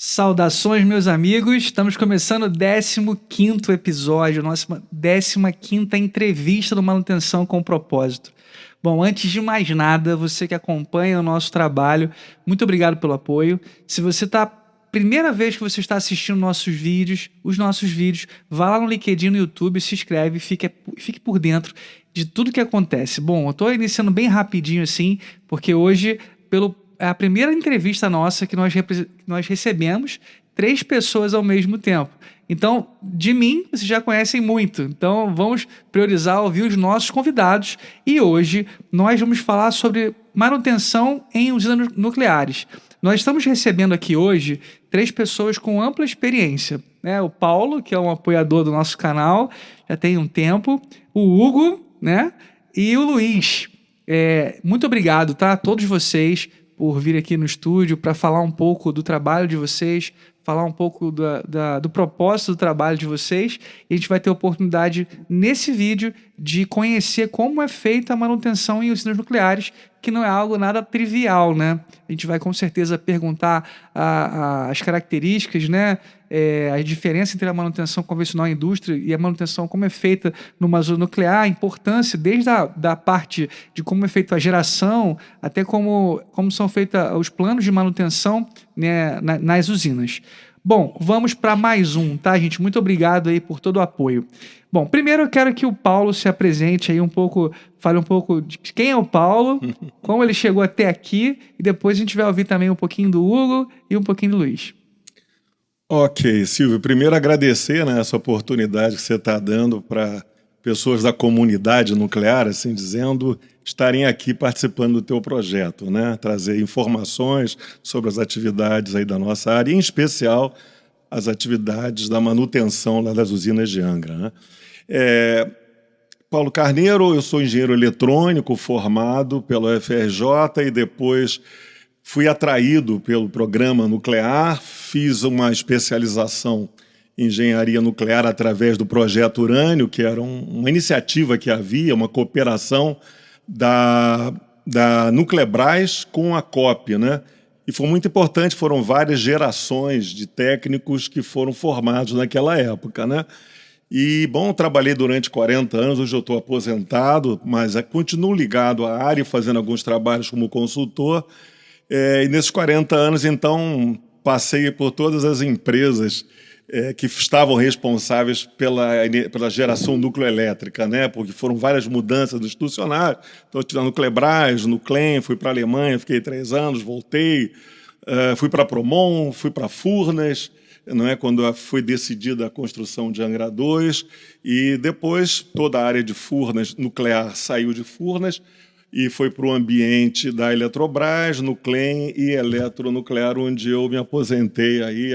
Saudações, meus amigos. Estamos começando o 15º episódio, nossa 15ª entrevista do Manutenção com Propósito. Bom, antes de mais nada, você que acompanha o nosso trabalho, muito obrigado pelo apoio. Se você está primeira vez que você está assistindo os nossos vídeos, vá lá no LinkedIn, no YouTube, se inscreve, fique por dentro de tudo que acontece. Bom, eu estou iniciando bem rapidinho assim, porque hoje, é a primeira entrevista nossa que nós recebemos 3 pessoas ao mesmo tempo. Então, de mim, vocês já conhecem muito. Então, vamos priorizar ouvir os nossos convidados. E hoje, nós vamos falar sobre manutenção em usinas nucleares. Nós estamos recebendo aqui hoje 3 pessoas com ampla experiência, né? O Paulo, que é um apoiador do nosso canal, já tem um tempo. O Hugo, né? E o Luiz. Muito obrigado, tá? A todos vocês por vir aqui no estúdio para falar um pouco do trabalho de vocês, falar um pouco do propósito do trabalho de vocês. E a gente vai ter a oportunidade, nesse vídeo, de conhecer como é feita a manutenção em usinas nucleares, que não é algo nada trivial, né? A gente vai com certeza perguntar as características, né? A diferença entre a manutenção convencional em indústria e a manutenção como é feita numa usina nuclear, a importância desde da parte de como é feita a geração até como são feitos os planos de manutenção, né, nas usinas. Bom, vamos para mais um, tá, gente? Muito obrigado aí por todo o apoio. Bom, primeiro eu quero que o Paulo se apresente aí um pouco, fale um pouco de quem é o Paulo, como ele chegou até aqui, e depois a gente vai ouvir também um pouquinho do Hugo e um pouquinho do Luiz. Ok, Silvio, primeiro agradecer, né, essa oportunidade que você está dando para pessoas da comunidade nuclear, assim dizendo, estarem aqui participando do teu projeto, né, trazer informações sobre as atividades aí da nossa área, em especial as atividades da manutenção lá das usinas de Angra, né. Paulo Carneiro, eu sou engenheiro eletrônico formado pela UFRJ e depois fui atraído pelo programa nuclear, fiz uma especialização em engenharia nuclear através do Projeto Urânio, que era uma iniciativa que havia, uma cooperação da Nuclebras com a COP, né? E foi muito importante, foram várias gerações de técnicos que foram formados naquela época, né? E, bom, trabalhei durante 40 anos, hoje eu estou aposentado, mas continuo ligado à área, fazendo alguns trabalhos como consultor. E nesses 40 anos, então, passei por todas as empresas que estavam responsáveis pela geração nucleoelétrica, né? Porque foram várias mudanças institucionais. Então, eu tive na Nuclebras, no CLEM, fui para a Alemanha, fiquei 3 anos, voltei, fui para a Promon, fui para a Furnas, não é, quando foi decidida a construção de Angra 2, e depois toda a área de Furnas nuclear saiu de Furnas, e foi para o ambiente da Eletrobras, no CLEM e Eletronuclear, onde eu me aposentei aí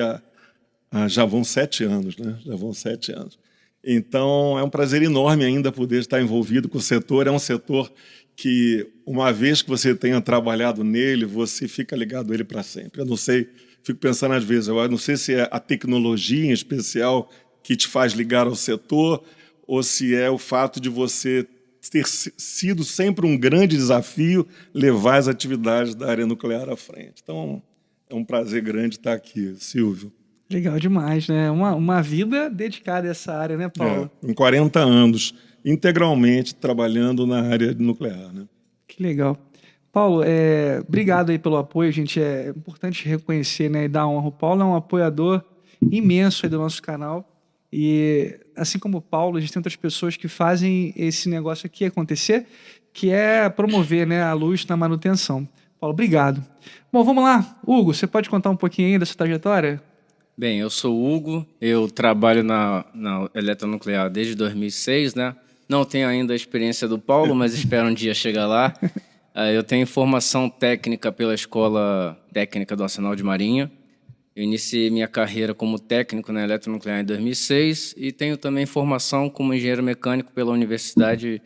já vão 7 anos, né? Já vão 7 anos. Então, é um prazer enorme ainda poder estar envolvido com o setor. É um setor que, uma vez que você tenha trabalhado nele, você fica ligado a ele para sempre. Eu não sei, fico pensando às vezes, eu não sei se é a tecnologia em especial que te faz ligar ao setor ou se é o fato de você ter sido sempre um grande desafio levar as atividades da área nuclear à frente. Então, é um prazer grande estar aqui, Silvio. Legal demais, né? Uma vida dedicada a essa área, né, Paulo? Em 40 anos, integralmente trabalhando na área nuclear, né? Que legal. Paulo, obrigado aí pelo apoio, gente. É importante reconhecer, né, e dar honra. O Paulo é um apoiador imenso aí do nosso canal. E assim como o Paulo, a gente tem outras pessoas que fazem esse negócio aqui acontecer, que é promover, né, a luz na manutenção. Paulo, obrigado. Bom, vamos lá. Hugo, você pode contar um pouquinho aí da sua trajetória? Bem, eu sou o Hugo, eu trabalho na Eletronuclear desde 2006, né? Não tenho ainda a experiência do Paulo, mas espero um dia chegar lá. Eu tenho formação técnica pela Escola Técnica do Arsenal de Marinha. Eu iniciei minha carreira como técnico na Eletronuclear em 2006 e tenho também formação como engenheiro mecânico pela Universidade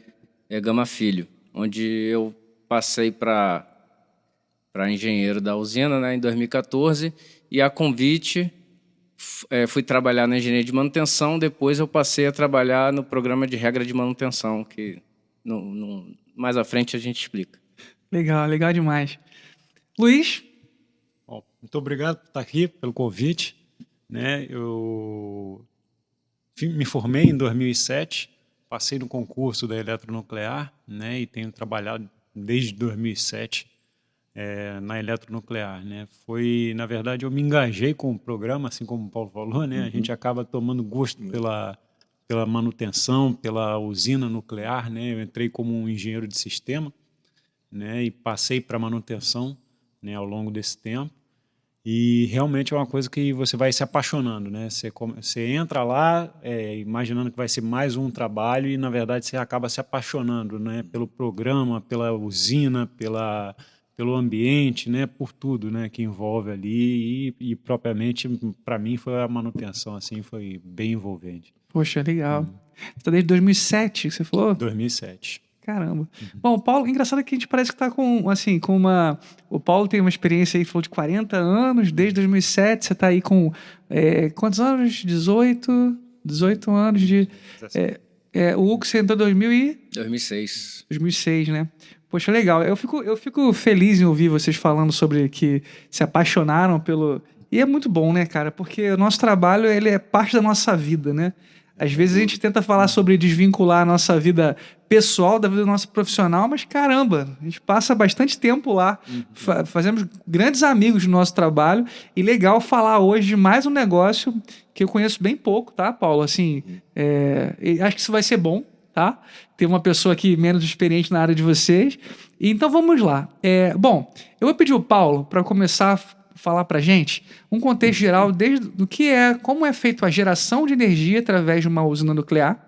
Gama Filho, onde eu passei para engenheiro da usina, né, em 2014, e a convite fui trabalhar na engenharia de manutenção, depois eu passei a trabalhar no programa de regra de manutenção, que mais à frente a gente explica. Legal, legal demais. Luiz? Bom, Muito obrigado por estar aqui, pelo convite. Né? Eu me formei em 2007, passei no concurso da eletronuclear, né? E tenho trabalhado desde 2007 na eletronuclear. Né? Na verdade, eu me engajei com o programa, assim como o Paulo falou, né? A gente acaba tomando gosto pela manutenção, pela usina nuclear. Né? Eu entrei como um engenheiro de sistema, né? E passei para manutenção, né? Ao longo desse tempo. E realmente é uma coisa que você vai se apaixonando, né? Você entra lá imaginando que vai ser mais um trabalho e, na verdade, você acaba se apaixonando, né? Pelo programa, pela usina, pelo ambiente, né? Por tudo, né? Que envolve ali e propriamente, para mim, foi a manutenção, assim, foi bem envolvente. Poxa, legal. Você está desde 2007, que você falou? 2007. Caramba. Bom, o Paulo, engraçado que a gente parece que tá com uma... O Paulo tem uma experiência aí, falou de 40 anos, desde 2007, você tá aí com... quantos anos? 18 anos de... o Hugo, você entrou em 2006. 2006, né? Poxa, legal. Eu fico feliz em ouvir vocês falando sobre que se apaixonaram pelo... E é muito bom, né, cara? Porque o nosso trabalho, ele é parte da nossa vida, né? Às vezes a gente tenta falar sobre desvincular a nossa vida pessoal da vida nossa profissional, mas caramba, a gente passa bastante tempo lá, fazemos grandes amigos do nosso trabalho, e legal falar hoje de mais um negócio que eu conheço bem pouco, tá, Paulo? Assim, acho que isso vai ser bom, tá? Ter uma pessoa aqui menos experiente na área de vocês. Então vamos lá. Bom, eu vou pedir o Paulo para começar a falar para gente um contexto geral como é feita a geração de energia através de uma usina nuclear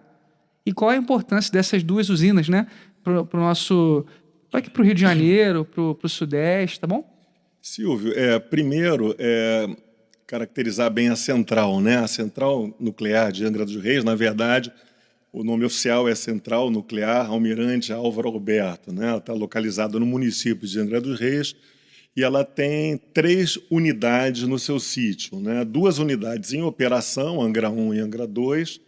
e qual a importância dessas duas usinas, né, para o nosso, aqui para o Rio de Janeiro, para o Sudeste, tá bom? Silvio, primeiro, caracterizar bem a central, né? A Central Nuclear de Angra dos Reis, na verdade, o nome oficial é Central Nuclear Almirante Álvaro Alberto, né? Ela está localizada no município de Angra dos Reis e ela tem 3 unidades no seu sítio, né? 2 unidades em operação, Angra 1 e Angra 2,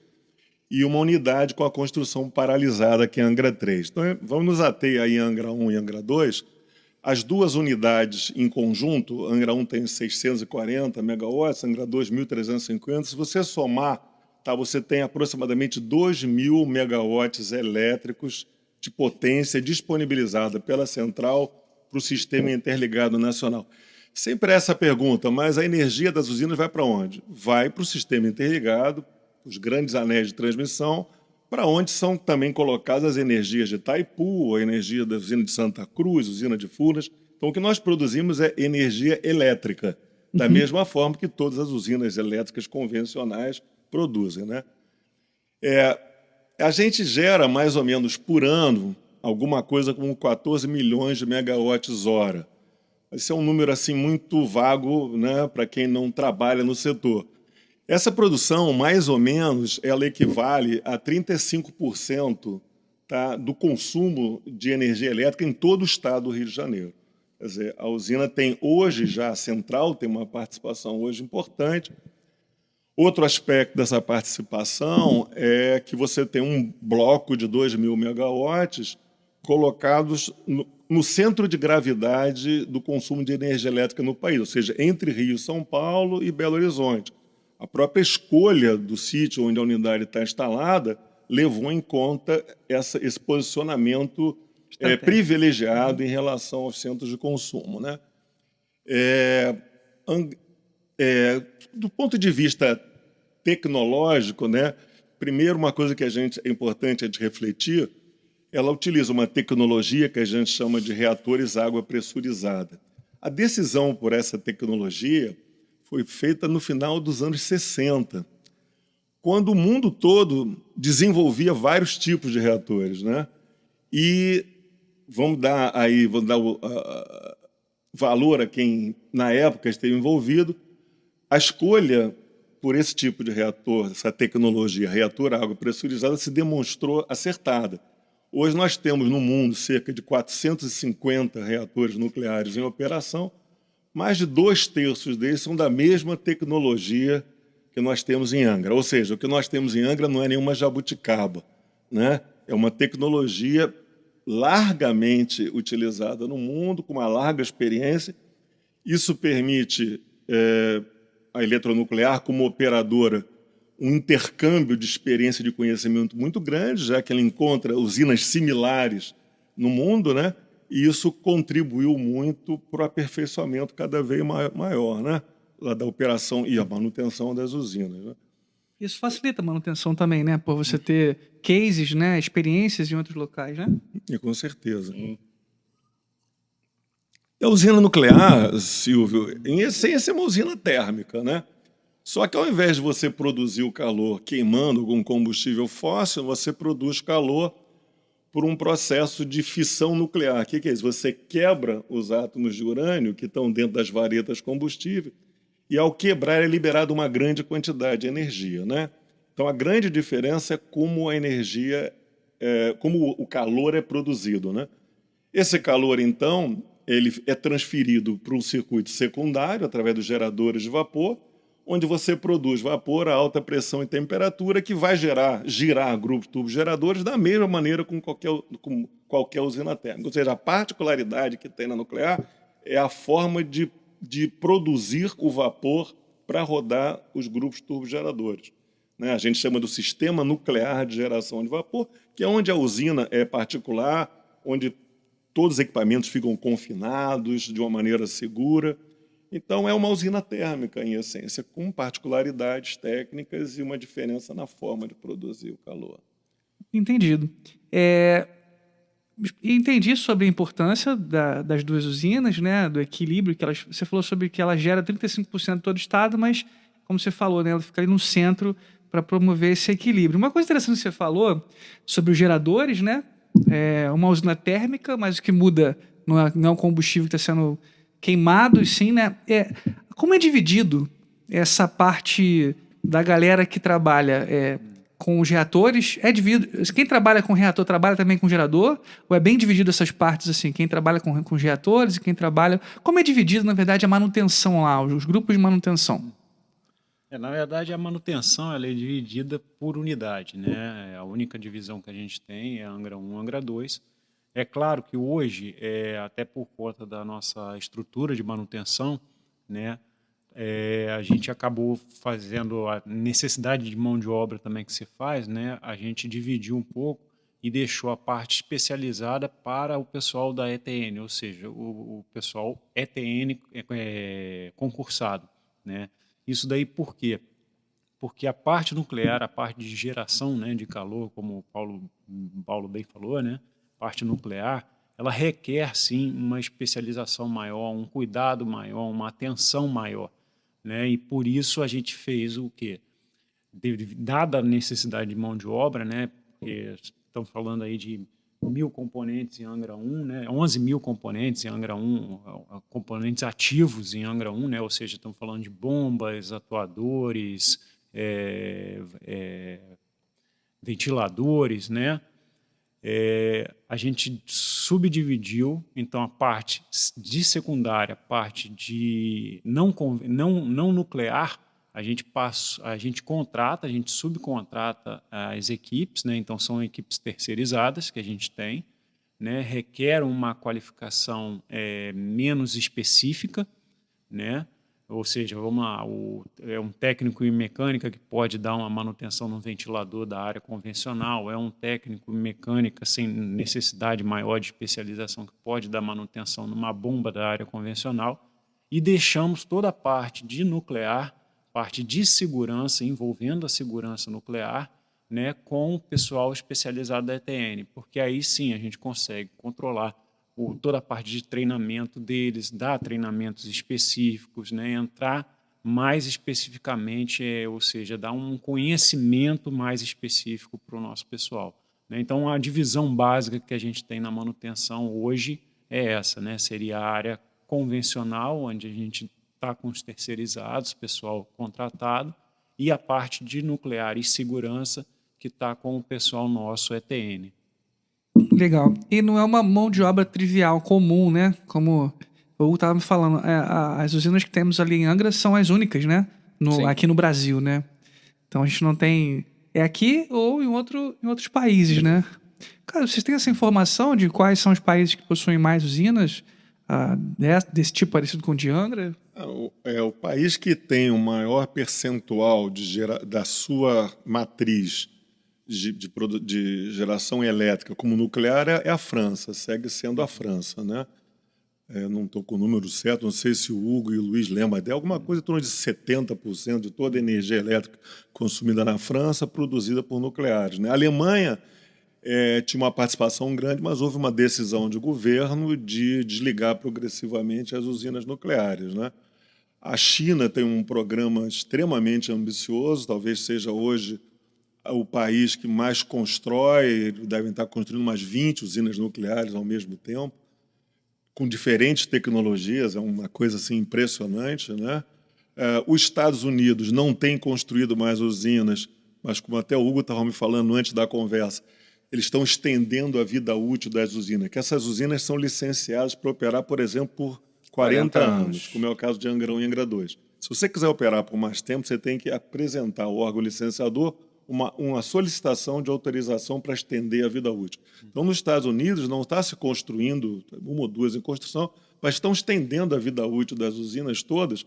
e uma unidade com a construção paralisada, que é Angra 3. Então, vamos nos ater aí em Angra 1 e Angra 2. As 2 unidades em conjunto, Angra 1 tem 640 megawatts, Angra 2, 1.350. Se você somar, tá, você tem aproximadamente 2.000 megawatts elétricos de potência disponibilizada pela central para o Sistema Interligado Nacional. Sempre essa pergunta, mas a energia das usinas vai para onde? Vai para o Sistema Interligado, os grandes anéis de transmissão, para onde são também colocadas as energias de Itaipu, a energia da usina de Santa Cruz, usina de Furnas. Então, o que nós produzimos é energia elétrica, da mesma forma que todas as usinas elétricas convencionais produzem, né? A gente gera mais ou menos por ano alguma coisa como 14 milhões de megawatts-hora. Esse é um número assim muito vago, né, para quem não trabalha no setor. Essa produção, mais ou menos, ela equivale a 35%, tá, do consumo de energia elétrica em todo o estado do Rio de Janeiro. Quer dizer, a usina tem hoje já, a central tem uma participação hoje importante. Outro aspecto dessa participação é que você tem um bloco de 2.000 megawatts colocados no centro de gravidade do consumo de energia elétrica no país, ou seja, entre Rio, São Paulo e Belo Horizonte. A própria escolha do sítio onde a unidade está instalada levou em conta esse posicionamento privilegiado em relação aos centros de consumo, né? Do ponto de vista tecnológico, né, primeiro, uma coisa que é importante a gente refletir, ela utiliza uma tecnologia que a gente chama de reatores água pressurizada. A decisão por essa tecnologia foi feita no final dos anos 60, quando o mundo todo desenvolvia vários tipos de reatores, né? E vamos dar valor a quem, na época, esteve envolvido. A escolha por esse tipo de reator, essa tecnologia, reator água pressurizada, se demonstrou acertada. Hoje nós temos no mundo cerca de 450 reatores nucleares em operação, mais de 2/3 deles são da mesma tecnologia que nós temos em Angra. Ou seja, o que nós temos em Angra não é nenhuma jabuticaba, né? É uma tecnologia largamente utilizada no mundo, com uma larga experiência, Isso permite a eletronuclear, como operadora, um intercâmbio de experiência e de conhecimento muito grande, já que ela encontra usinas similares no mundo, né? E isso contribuiu muito para o aperfeiçoamento cada vez maior, né? Lá da operação e a manutenção das usinas, né? Isso facilita a manutenção também, né? Por você ter cases, né? Experiências em outros locais, né? E com certeza. A usina nuclear, Silvio, em essência é uma usina térmica, né? Só que ao invés de você produzir o calor queimando algum combustível fóssil, você produz calor por um processo de fissão nuclear. O que é isso? Você quebra os átomos de urânio que estão dentro das varetas combustíveis e, ao quebrar, é liberada uma grande quantidade de energia, né? Então, a grande diferença é como a energia, como o calor é produzido, né? Esse calor, então, ele é transferido para um circuito secundário, através dos geradores de vapor, onde você produz vapor a alta pressão e temperatura que vai girar grupos turbogeradores da mesma maneira com qualquer usina térmica. Ou seja, a particularidade que tem na nuclear é a forma de produzir o vapor para rodar os grupos turbogeradores, né? A gente chama do sistema nuclear de geração de vapor, que é onde a usina é particular, onde todos os equipamentos ficam confinados de uma maneira segura. Então, é uma usina térmica, em essência, com particularidades técnicas e uma diferença na forma de produzir o calor. Entendido. Entendi sobre a importância das duas usinas, né? Do equilíbrio que você falou sobre que ela gera 35% de todo o estado, mas, como você falou, né? Ela fica ali no centro para promover esse equilíbrio. Uma coisa interessante que você falou sobre os geradores, né? Uma usina térmica, mas o que muda não é o combustível que está sendo queimado, e sim, né? Como é dividido essa parte da galera que trabalha com os reatores? Quem trabalha com reator trabalha também com gerador? Ou é bem dividido essas partes assim? Quem trabalha com os reatores e quem trabalha... Como é dividido, na verdade, a manutenção lá, os grupos de manutenção? Na verdade, a manutenção ela é dividida por unidade, né? A única divisão que a gente tem é Angra 1, Angra 2. É claro que hoje, até por conta da nossa estrutura de manutenção, né, a gente acabou fazendo a necessidade de mão de obra também que se faz, né, a gente dividiu um pouco e deixou a parte especializada para o pessoal da ETN, ou seja, o pessoal ETN concursado, né? Isso daí por quê? Porque a parte nuclear, a parte de geração, né, de calor, como o Paulo bem falou, né, parte nuclear, ela requer, sim, uma especialização maior, um cuidado maior, uma atenção maior, né? E por isso a gente fez o quê? Dada a necessidade de mão de obra, né? Porque estamos falando aí de 1.000 componentes em Angra 1, né? 11.000 componentes em Angra 1, componentes ativos em Angra 1, né? Ou seja, estamos falando de bombas, atuadores, ventiladores, né? A gente subdividiu, então, a parte de secundária, a parte de não nuclear, a gente contrata, a gente subcontrata as equipes, né? Então, são equipes terceirizadas que a gente tem, né? Requer uma qualificação menos específica, né? Ou seja, vamos lá, é um técnico em mecânica que pode dar uma manutenção no ventilador da área convencional, é um técnico em mecânica sem necessidade maior de especialização que pode dar manutenção numa bomba da área convencional, e deixamos toda a parte de nuclear, parte de segurança, envolvendo a segurança nuclear, né, com o pessoal especializado da ETN, porque aí sim a gente consegue controlar toda a parte de treinamento deles, dar treinamentos específicos, né, entrar mais especificamente, ou seja, dar um conhecimento mais específico para o nosso pessoal, né? Então, a divisão básica que a gente tem na manutenção hoje é essa, né? Seria a área convencional, onde a gente está com os terceirizados, pessoal contratado, e a parte de nuclear e segurança, que está com o pessoal nosso ETN. Legal. E não é uma mão de obra trivial, comum, né? Como o Hugo estava me falando, as usinas que temos ali em Angra são as únicas, né? Aqui no Brasil, né? Então a gente não tem... É aqui ou em outros países, né? Cara, vocês têm essa informação de quais são os países que possuem mais usinas? desse tipo parecido com o de Angra? É o país que tem o maior percentual da sua matriz de geração elétrica como nuclear é a França, segue sendo a França, né? Não estou com o número certo, não sei se o Hugo e o Luiz lembram, até alguma coisa em torno de 70% de toda a energia elétrica consumida na França produzida por nucleares, né? A Alemanha tinha uma participação grande, mas houve uma decisão de governo de desligar progressivamente as usinas nucleares, né? A China tem um programa extremamente ambicioso, talvez seja hoje o país que mais constrói, devem estar construindo umas 20 usinas nucleares ao mesmo tempo, com diferentes tecnologias, é uma coisa assim impressionante, né? Os Estados Unidos não têm construído mais usinas, mas como até o Hugo estava me falando antes da conversa, eles estão estendendo a vida útil das usinas, que essas usinas são licenciadas para operar, por exemplo, por 40 anos, como é o caso de Angra 1 e Angra 2. Se você quiser operar por mais tempo, você tem que apresentar ao órgão licenciador uma solicitação de autorização para estender a vida útil. Então, nos Estados Unidos, não está se construindo uma ou duas em construção, mas estão estendendo a vida útil das usinas todas.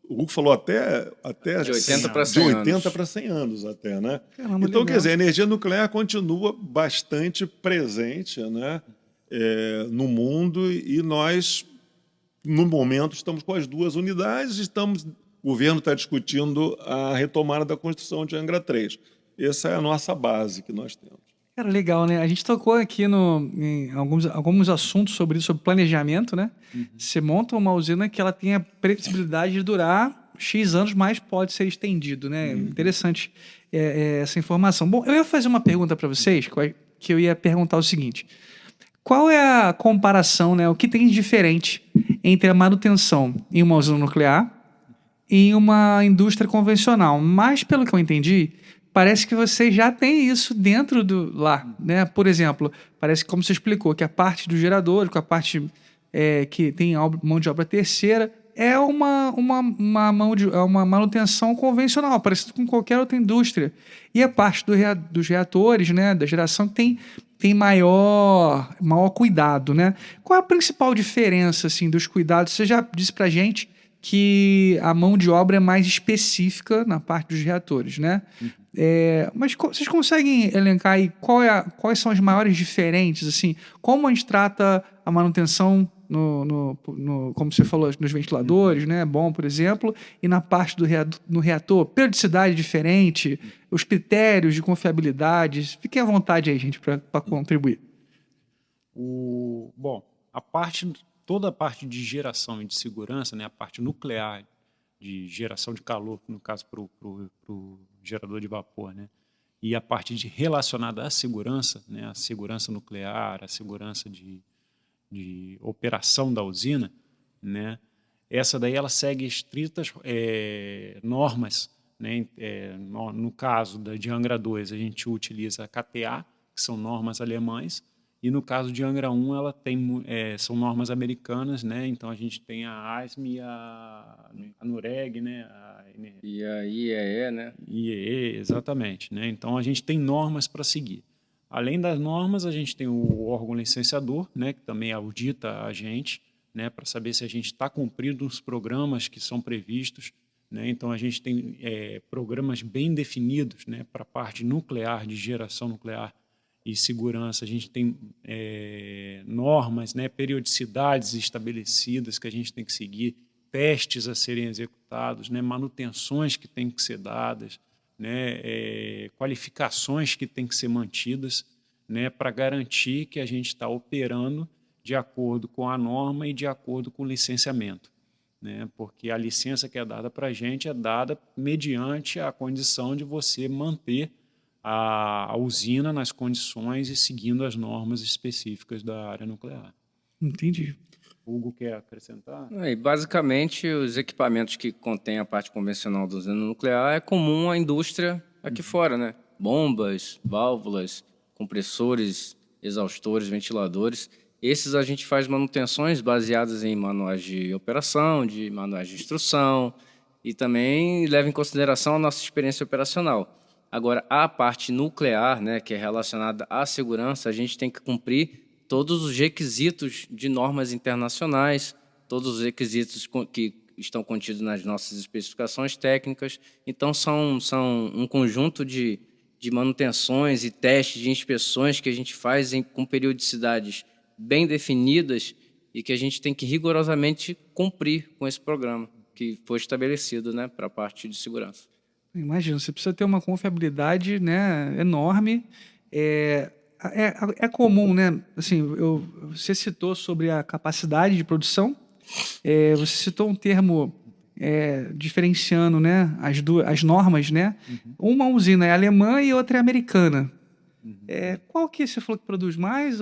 O Hugo falou até de 80 para 100 de 80 anos. para 100 anos até, né? Caramba, Então, legal. quer dizer, a energia nuclear continua bastante presente, né, no mundo, e nós, no momento, estamos com as duas unidades, o governo está discutindo a retomada da construção de Angra 3. Essa é a nossa base que nós temos. Cara, legal, né? A gente tocou aqui em alguns assuntos sobre isso, sobre planejamento, né? Você monta uma usina que ela tem a previsibilidade de durar X anos, mas pode ser estendido, né? Interessante essa informação. Bom, eu ia fazer uma pergunta para vocês, que eu ia perguntar o seguinte. Qual é a comparação, né? O que tem de diferente entre a manutenção em uma usina nuclear e em uma indústria convencional? Mas, pelo que eu entendi, parece que você já tem isso dentro lá, né? Por exemplo, parece que, como você explicou, que a parte do gerador, com a parte que tem mão de obra terceira, é uma manutenção convencional, parecida com qualquer outra indústria. E a parte dos reatores, né, da geração, que tem maior cuidado, né? Qual é a principal diferença assim, dos cuidados? Você já disse para a gente que a mão de obra é mais específica na parte dos reatores, né? Mas vocês conseguem elencar aí quais são as maiores diferentes, assim? Como a gente trata a manutenção como você falou, nos ventiladores, né? Bom, por exemplo, e na parte no reator, periodicidade diferente, os critérios de confiabilidade. Fiquem à vontade aí, gente, para contribuir. Bom, toda a parte de geração e de segurança, né, a parte nuclear de geração de calor, no caso para o gerador de vapor, né, e a parte relacionada à segurança, né, a segurança nuclear, a segurança de operação da usina, né, essa daí ela segue estritas normas, né, no caso de Angra 2, a gente utiliza a KTA, que são normas alemãs, e no caso de Angra 1, ela são normas americanas, né? Então a gente tem a ASME e a NUREG, né? E a IEE, né? IEE, exatamente, né? Então a gente tem normas para seguir. Além das normas, a gente tem o órgão licenciador, né? Que também audita a gente, né? Para saber se a gente está cumprindo os programas que são previstos, né? Então a gente tem programas bem definidos, né? Para a parte nuclear, de geração nuclear e segurança, a gente tem normas, né, periodicidades estabelecidas que a gente tem que seguir, testes a serem executados, né, manutenções que têm que ser dadas, né, qualificações que têm que ser mantidas, né, para garantir que a gente está operando de acordo com a norma e de acordo com o licenciamento, né, porque a licença que é dada para a gente é dada mediante a condição de você manter a usina nas condições e seguindo as normas específicas da área nuclear. Entendi. Hugo quer acrescentar? Basicamente, os equipamentos que contêm a parte convencional da usina nuclear é comum à indústria aqui fora, né? Bombas, válvulas, compressores, exaustores, ventiladores. Esses a gente faz manutenções baseadas em manuais de operação, de manuais de instrução e também leva em consideração a nossa experiência operacional. Agora, a parte nuclear, né, que é relacionada à segurança, a gente tem que cumprir todos os requisitos de normas internacionais, todos os requisitos que estão contidos nas nossas especificações técnicas. Então, são um conjunto de manutenções e testes de inspeções que a gente faz com periodicidades bem definidas e que a gente tem que rigorosamente cumprir com esse programa que foi estabelecido, né, para a parte de segurança. Imagina, você precisa ter uma confiabilidade, né, enorme. É comum, né? Assim, você citou sobre a capacidade de produção. Você citou um termo diferenciando, né, as normas, né? Uma usina é alemã e outra é americana. Qual que você falou que produz mais?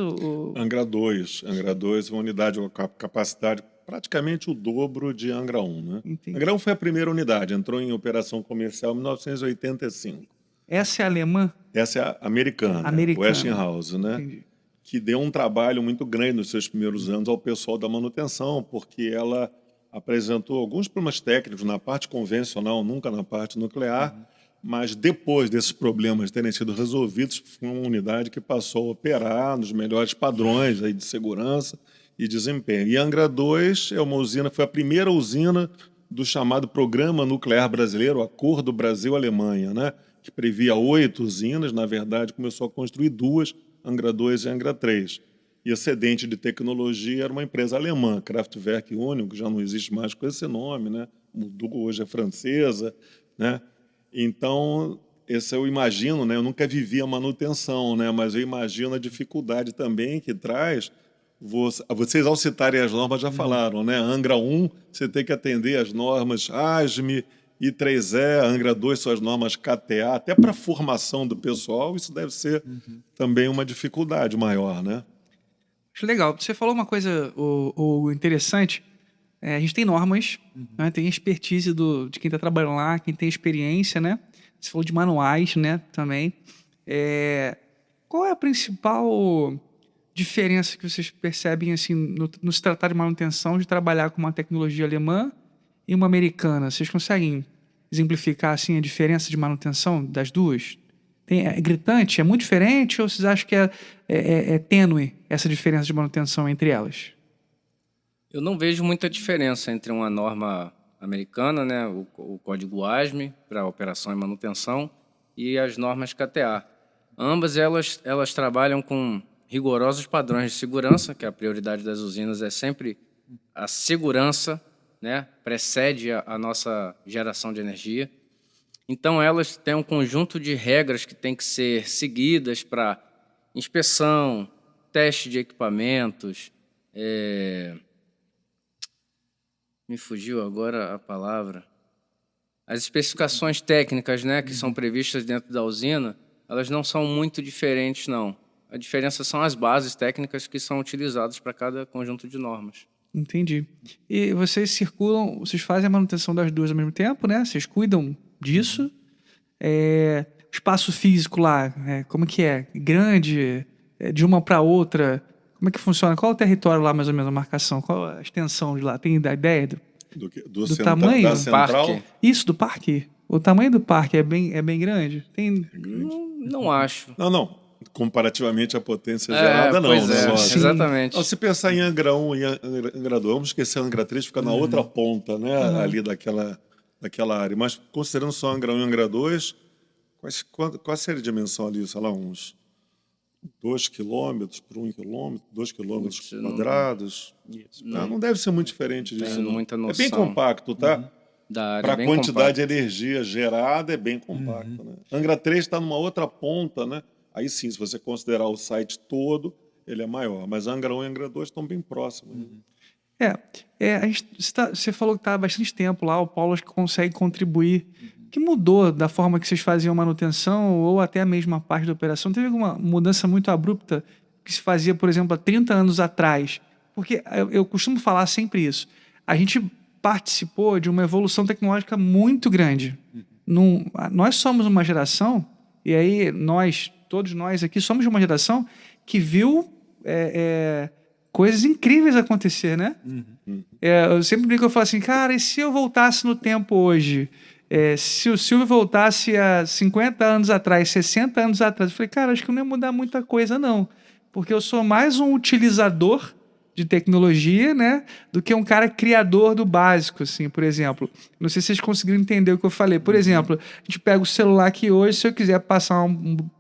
Angra 2. Angra 2 é uma unidade com capacidade praticamente o dobro de Angra 1. Né? Entendi. Angra 1 foi a primeira unidade, entrou em operação comercial em 1985. Essa é alemã? Essa é a americana, Westinghouse, né? Entendi. Que deu um trabalho muito grande nos seus primeiros anos ao pessoal da manutenção, porque ela apresentou alguns problemas técnicos na parte convencional, nunca na parte nuclear, mas depois desses problemas terem sido resolvidos, foi uma unidade que passou a operar nos melhores padrões aí de segurança e desempenho. E Angra 2 é uma usina, foi a primeira usina do chamado Programa Nuclear Brasileiro, Acordo Brasil-Alemanha, né? Que previa 8 usinas, na verdade começou a construir 2, Angra 2 e Angra 3. E excedente de tecnologia era uma empresa alemã, Kraftwerk Union, que já não existe mais com esse nome, né? Mudou, hoje é francesa, né? Então, esse eu imagino, né? Eu nunca vivi a manutenção, né? Mas eu imagino a dificuldade também que traz. Vocês, ao citarem as normas, já falaram, né? Angra 1, você tem que atender as normas ASME, I3E, Angra 2 são as normas KTA, até para a formação do pessoal, isso deve ser também uma dificuldade maior, né? Acho legal. Você falou uma coisa o interessante. A gente tem normas, né? Tem expertise de quem está trabalhando lá, quem tem experiência, né? Você falou de manuais, né? Também. Qual é a principal diferença que vocês percebem assim, no se tratar de manutenção, de trabalhar com uma tecnologia alemã e uma americana? Vocês conseguem exemplificar assim, a diferença de manutenção das duas? É gritante? É muito diferente? Ou vocês acham que é tênue essa diferença de manutenção entre elas? Eu não vejo muita diferença entre uma norma americana, né, o código ASME para operação e manutenção, e as normas KTA. Ambas elas trabalham com rigorosos padrões de segurança, que a prioridade das usinas é sempre a segurança, né, precede a nossa geração de energia. Então, elas têm um conjunto de regras que têm que ser seguidas para inspeção, teste de equipamentos. Me fugiu agora a palavra. As especificações técnicas, né, que são previstas dentro da usina, elas não são muito diferentes, não. A diferença são as bases técnicas que são utilizadas para cada conjunto de normas. Entendi. E vocês circulam, vocês fazem a manutenção das duas ao mesmo tempo, né? Vocês cuidam disso? Espaço físico lá, como que é? Grande? De uma para outra? Como é que funciona? Qual é o território lá, mais ou menos, a marcação? Qual a extensão de lá? Tem ideia do tamanho? Da central? Parque. Isso, do parque? O tamanho do parque é bem grande? Tem... Não acho. Não. Comparativamente à potência gerada, não. Pois Né? exatamente. Então, se pensar em Angra 1 e Angra 2, vamos esquecer Angra 3, fica na outra ponta, né? Ali daquela área. Mas considerando só Angra 1 e Angra 2, qual seria a dimensão ali? Sei lá, uns 2 quilômetros por 1 quilômetro, 2 quilômetros quadrados. Não deve ser muito diferente disso. Tenho muita noção. É bem compacto, tá? Para a quantidade de energia gerada, é bem compacto. Né? Angra 3 está numa outra ponta, né? Aí sim, se você considerar o site todo, ele é maior. Mas Angra 1 e Angra 2 estão bem próximos. Você falou que está há bastante tempo lá, o Paulo acho que consegue contribuir. O que mudou da forma que vocês faziam manutenção ou até a mesma parte da operação? Teve alguma mudança muito abrupta que se fazia, por exemplo, há 30 anos atrás? Porque eu costumo falar sempre isso. A gente participou de uma evolução tecnológica muito grande. Nós somos uma geração, e aí todos nós aqui somos de uma geração que viu coisas incríveis acontecer, né? Eu sempre brinco, eu falo assim, cara, e se eu voltasse no tempo hoje? Se o Silvio voltasse há 50 anos atrás, 60 anos atrás, eu falei, cara, acho que não ia mudar muita coisa, não. porque eu sou mais um utilizador de tecnologia, né, do que um cara criador do básico, assim, por exemplo. Não sei se vocês conseguiram entender o que eu falei. Por exemplo, a gente pega o celular aqui hoje, se eu quiser passar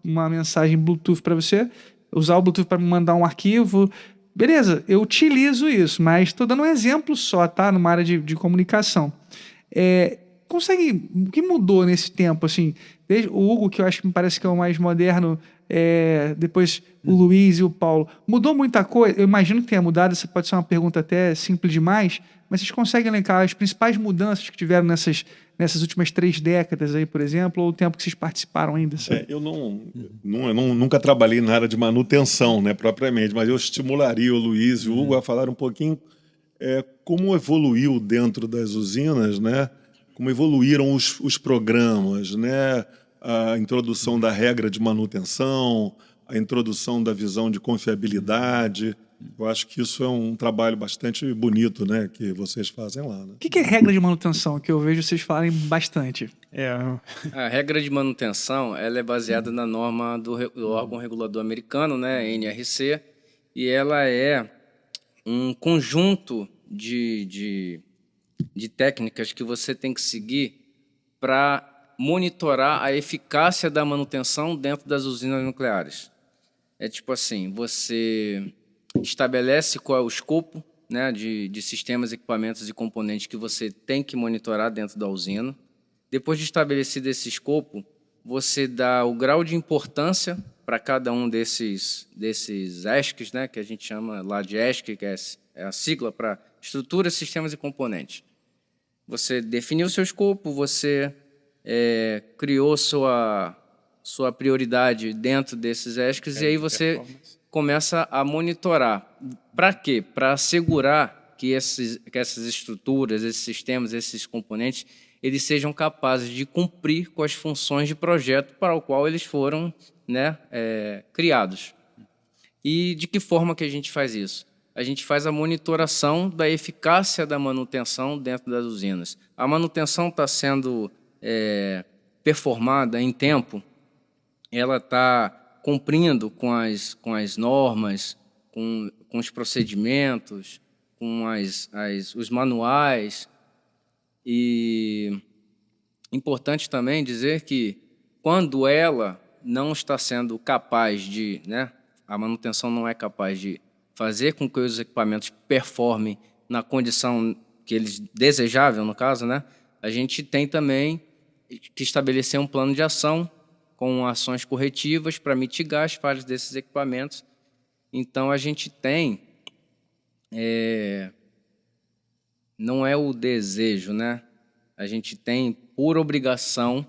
uma mensagem Bluetooth para você, usar o Bluetooth para me mandar um arquivo, beleza, eu utilizo isso, mas estou dando um exemplo só, tá, numa área de comunicação. O que mudou nesse tempo, assim? Desde o Hugo, que eu acho que me parece que é o mais moderno, depois o Luiz e o Paulo. Mudou muita coisa? Eu imagino que tenha mudado, essa pode ser uma pergunta até simples demais, mas vocês conseguem elencar as principais mudanças que tiveram nessas últimas 3 décadas aí, por exemplo, ou o tempo que vocês participaram ainda? Sabe? Eu nunca trabalhei na área de manutenção, né, propriamente, mas eu estimularia o Luiz e o Hugo a falar um pouquinho como evoluiu dentro das usinas, né? Como evoluíram os programas, né? A introdução da regra de manutenção, a introdução da visão de confiabilidade. Eu acho que isso é um trabalho bastante bonito, né, que vocês fazem lá. Né? O que é regra de manutenção? Que eu vejo vocês falarem bastante. A regra de manutenção ela é baseada na norma do órgão regulador americano, né, NRC, e ela é um conjunto de técnicas que você tem que seguir para monitorar a eficácia da manutenção dentro das usinas nucleares. É tipo assim, você estabelece qual é o escopo, né, de sistemas, equipamentos e componentes que você tem que monitorar dentro da usina. Depois de estabelecido esse escopo, você dá o grau de importância para cada um desses ESCs, né, que a gente chama lá de ESC, que é a sigla para estruturas, sistemas e componentes. Você definiu o seu escopo, você criou sua prioridade dentro desses ESCs e aí você começa a monitorar. Para quê? Para assegurar que essas estruturas, esses sistemas, esses componentes, eles sejam capazes de cumprir com as funções de projeto para o qual eles foram, né, criados. E de que forma que a gente faz isso? A gente faz a monitoração da eficácia da manutenção dentro das usinas. A manutenção está sendo performada em tempo, ela está cumprindo com as normas, com os procedimentos, com os manuais. E importante também dizer que quando ela não está sendo capaz de, né, a manutenção não é capaz de fazer com que os equipamentos performem na condição que eles desejável, no caso, né, a gente tem também que estabelecer um plano de ação com ações corretivas para mitigar as falhas desses equipamentos. Então, a gente tem, não é o desejo, né? A gente tem, por obrigação,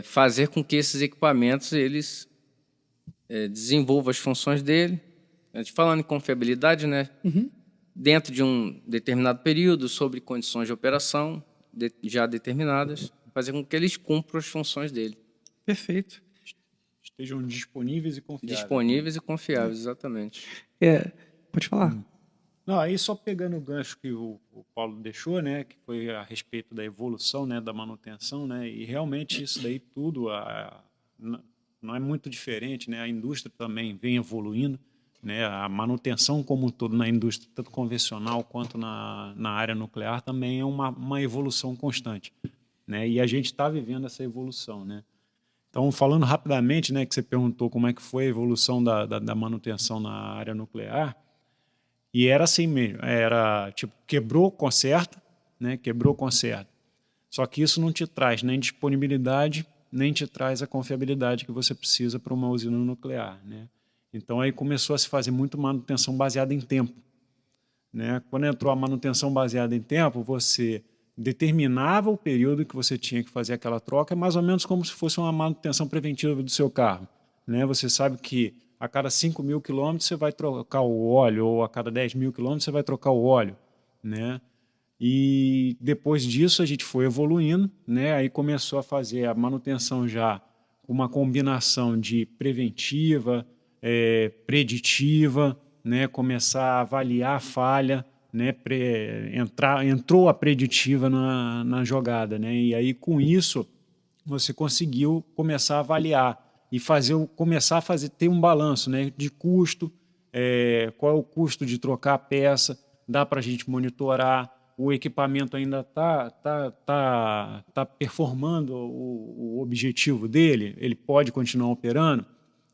fazer com que esses equipamentos eles desenvolvam as funções dele. A gente falando em confiabilidade, né? Dentro de um determinado período, sobre condições de operação já determinadas, fazer com que eles cumpram as funções dele. Perfeito. Estejam disponíveis e confiáveis. Disponíveis e confiáveis, exatamente. Pode falar. Não, aí só pegando o gancho que o Paulo deixou, né, que foi a respeito da evolução, né, da manutenção, né, e realmente isso daí tudo não é muito diferente, né, a indústria também vem evoluindo, né, a manutenção como um todo na indústria, tanto convencional quanto na área nuclear, também é uma evolução constante, né, e a gente está vivendo essa evolução, né. Então, falando rapidamente, né, que você perguntou como é que foi a evolução da manutenção na área nuclear, e era assim mesmo, era tipo, quebrou, conserta, né, quebrou, conserta. Só que isso não te traz nem disponibilidade, nem te traz a confiabilidade que você precisa para uma usina nuclear, né. Então, aí começou a se fazer muito manutenção baseada em tempo, né. Quando entrou a manutenção baseada em tempo, você determinava o período que você tinha que fazer aquela troca, mais ou menos como se fosse uma manutenção preventiva do seu carro, né? Você sabe que a cada 5.000 quilômetros você vai trocar o óleo, ou a cada 10.000 quilômetros você vai trocar o óleo, né? E depois disso a gente foi evoluindo, né? Aí começou a fazer a manutenção já com uma combinação de preventiva, preditiva, né? Começar a avaliar a falha, né, entrou a preditiva na jogada, né, e aí com isso você conseguiu começar a avaliar e começar a ter um balanço, né, de custo, qual é o custo de trocar a peça, dá para a gente monitorar, o equipamento ainda tá performando o objetivo dele, ele pode continuar operando.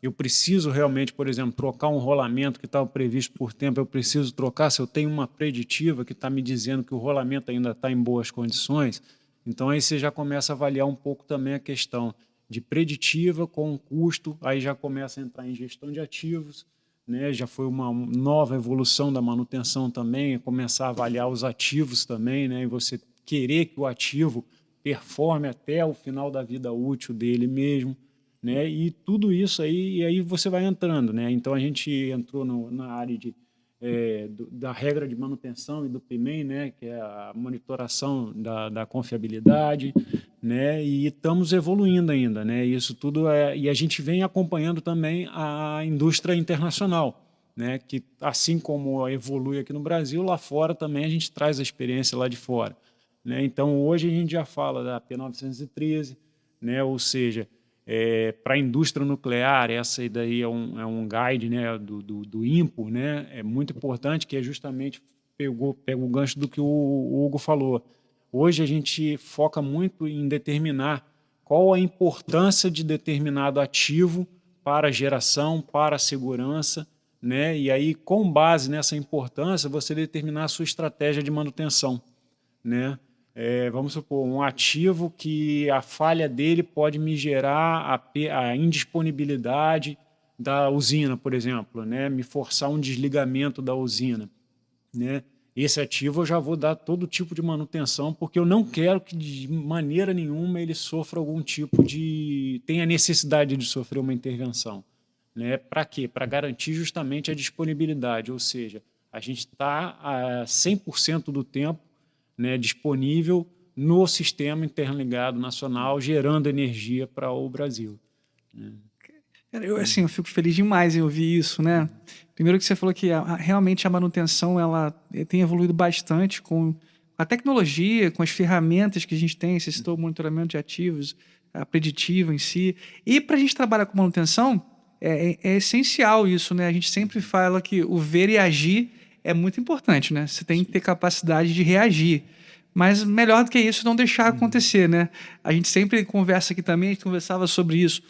Eu preciso realmente, por exemplo, trocar um rolamento que estava previsto por tempo, eu preciso trocar, se eu tenho uma preditiva que está me dizendo que o rolamento ainda está em boas condições, então aí você já começa a avaliar um pouco também a questão de preditiva com custo, aí já começa a entrar em gestão de ativos, né? Já foi uma nova evolução da manutenção também, começar a avaliar os ativos também, né? E você querer que o ativo performe até o final da vida útil dele mesmo, né? E tudo isso aí, e aí você vai entrando, né? Então a gente entrou na área da regra de manutenção e do PMEM, né? Que é a monitoração da confiabilidade, né? E estamos evoluindo ainda, né? Isso tudo e a gente vem acompanhando também a indústria internacional, né? Que assim como evolui aqui no Brasil, lá fora também a gente traz a experiência lá de fora, né? Então hoje a gente já fala da P913, né? Ou seja, para a indústria nuclear, essa daí é um guide, né, do INPO, né, é muito importante, que é justamente pega o gancho do que o Hugo falou. Hoje a gente foca muito em determinar qual a importância de determinado ativo para a geração, para a segurança, né, e aí, com base nessa importância, você determinar a sua estratégia de manutenção, né? Vamos supor, um ativo que a falha dele pode me gerar a indisponibilidade da usina, por exemplo, né? Me forçar um desligamento da usina, né? Esse ativo eu já vou dar todo tipo de manutenção, porque eu não quero que de maneira nenhuma ele sofra algum tipo tenha necessidade de sofrer uma intervenção, né? Para quê? Para garantir justamente a disponibilidade, ou seja, a gente está a 100% do tempo, né, disponível no sistema interligado nacional, gerando energia para o Brasil. Cara, eu fico feliz demais em ouvir isso, né? Primeiro que você falou que realmente a manutenção ela tem evoluído bastante com a tecnologia, com as ferramentas que a gente tem. Você citou o monitoramento de ativos, a preditiva em si. E para a gente trabalhar com manutenção, é essencial isso, né? A gente sempre fala que o ver e agir é muito importante, né? Você tem que ter capacidade de reagir. Mas melhor do que isso, não deixar acontecer, né? A gente sempre conversa aqui também, a gente conversava sobre isso.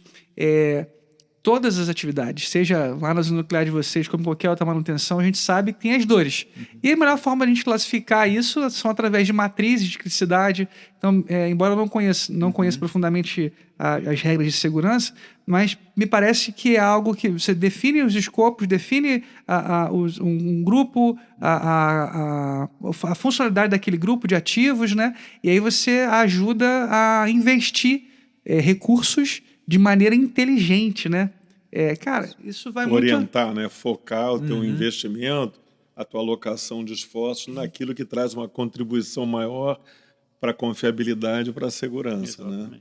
Todas as atividades, seja lá na usina nuclear de vocês, como qualquer outra manutenção, a gente sabe que tem as dores. E a melhor forma de a gente classificar isso são através de matrizes de criticidade. Então, embora eu não conheça profundamente as regras de segurança, mas me parece que é algo que você define os escopos, define um grupo, a funcionalidade daquele grupo de ativos, né? E aí você ajuda a investir recursos de maneira inteligente, né? Cara, isso vai Orientar, né? Focar o teu investimento, a tua alocação de esforços naquilo que traz uma contribuição maior para a confiabilidade e para a segurança, né?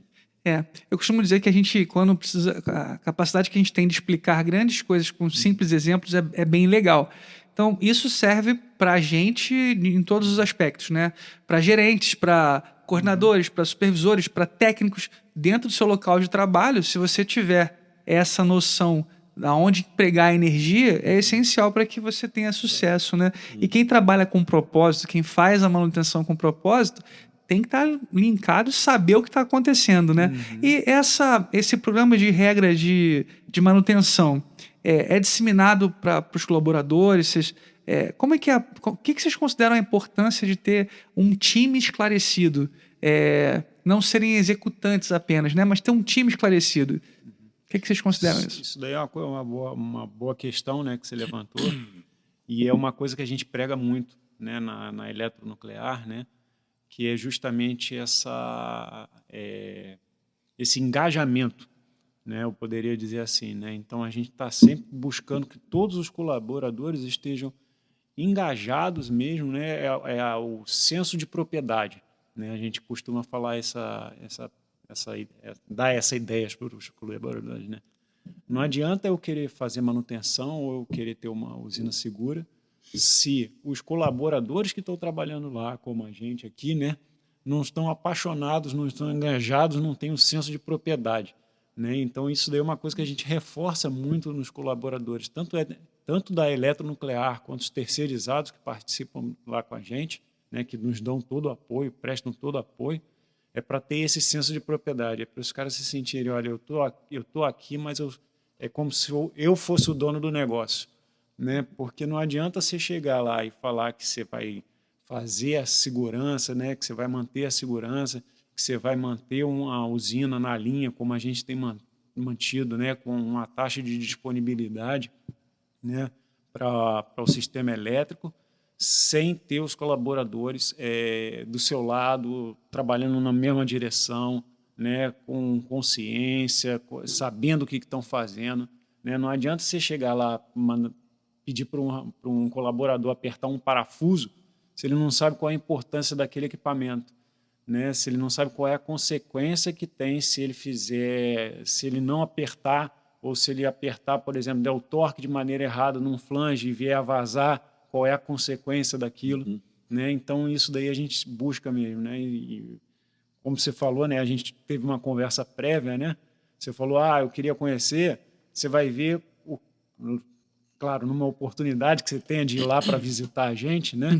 Eu costumo dizer que a gente, quando precisa, a capacidade que a gente tem de explicar grandes coisas com simples exemplos é bem legal. Então, isso serve para a gente em todos os aspectos, né? Para gerentes, para coordenadores, para supervisores, para técnicos, dentro do seu local de trabalho, se você tiver essa noção de onde empregar a energia, é essencial para que você tenha sucesso, né? E quem trabalha com propósito, quem faz a manutenção com propósito, tem que estar linkado e saber o que está acontecendo, né? E esse programa de regras de manutenção é disseminado para os colaboradores? Como é que o que vocês consideram a importância de ter um time esclarecido? Não serem executantes apenas, né? Mas ter um time esclarecido. O que vocês consideram isso? Isso daí é uma boa questão, né, que você levantou, e é uma coisa que a gente prega muito, né, na eletronuclear, né, que é justamente esse engajamento, né, eu poderia dizer assim, né? Então a gente está sempre buscando que todos os colaboradores estejam engajados mesmo, né? O senso de propriedade, né? A gente costuma falar dar essa ideia para os colaboradores, né? Não adianta eu querer fazer manutenção ou eu querer ter uma usina segura se os colaboradores que estão trabalhando lá, como a gente aqui, né, não estão apaixonados, não estão engajados, não têm um senso de propriedade. né? Então, isso daí é uma coisa que a gente reforça muito nos colaboradores, tanto da eletronuclear quanto os terceirizados que participam lá com a gente, né, que nos dão todo o apoio, prestam todo o apoio, é para ter esse senso de propriedade, é para os caras se sentirem, olha, eu tô aqui, mas é como se eu fosse o dono do negócio, né? Porque não adianta você chegar lá e falar que você vai fazer a segurança, né? Que você vai manter a segurança, que você vai manter uma usina na linha, como a gente tem mantido, né? Com uma taxa de disponibilidade, né? Para o sistema elétrico, sem ter os colaboradores do seu lado, trabalhando na mesma direção, né? Com consciência, sabendo o que estão fazendo, né? Não adianta você chegar lá, pedir para um colaborador apertar um parafuso se ele não sabe qual é a importância daquele equipamento, né? Se ele não sabe qual é a consequência que tem se ele não apertar, ou se ele apertar, por exemplo, der o torque de maneira errada num flange e vier a vazar, qual é a consequência daquilo, né? Então isso daí a gente busca mesmo, né? E como você falou, né? A gente teve uma conversa prévia, né? Você falou, eu queria conhecer. Você vai ver claro, numa oportunidade que você tenha de ir lá para visitar a gente, né?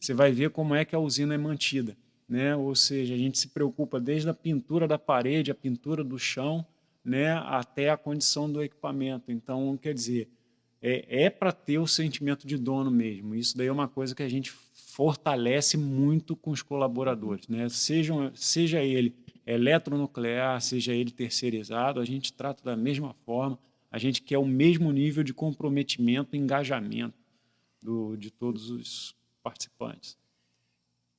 Você vai ver como é que a usina é mantida, né? Ou seja, a gente se preocupa desde a pintura da parede, a pintura do chão, né? Até a condição do equipamento. Então, quer dizer, é para ter o sentimento de dono mesmo. Isso daí é uma coisa que a gente fortalece muito com os colaboradores, né? Seja ele eletronuclear, seja ele terceirizado, a gente trata da mesma forma. A gente quer o mesmo nível de comprometimento e engajamento de todos os participantes.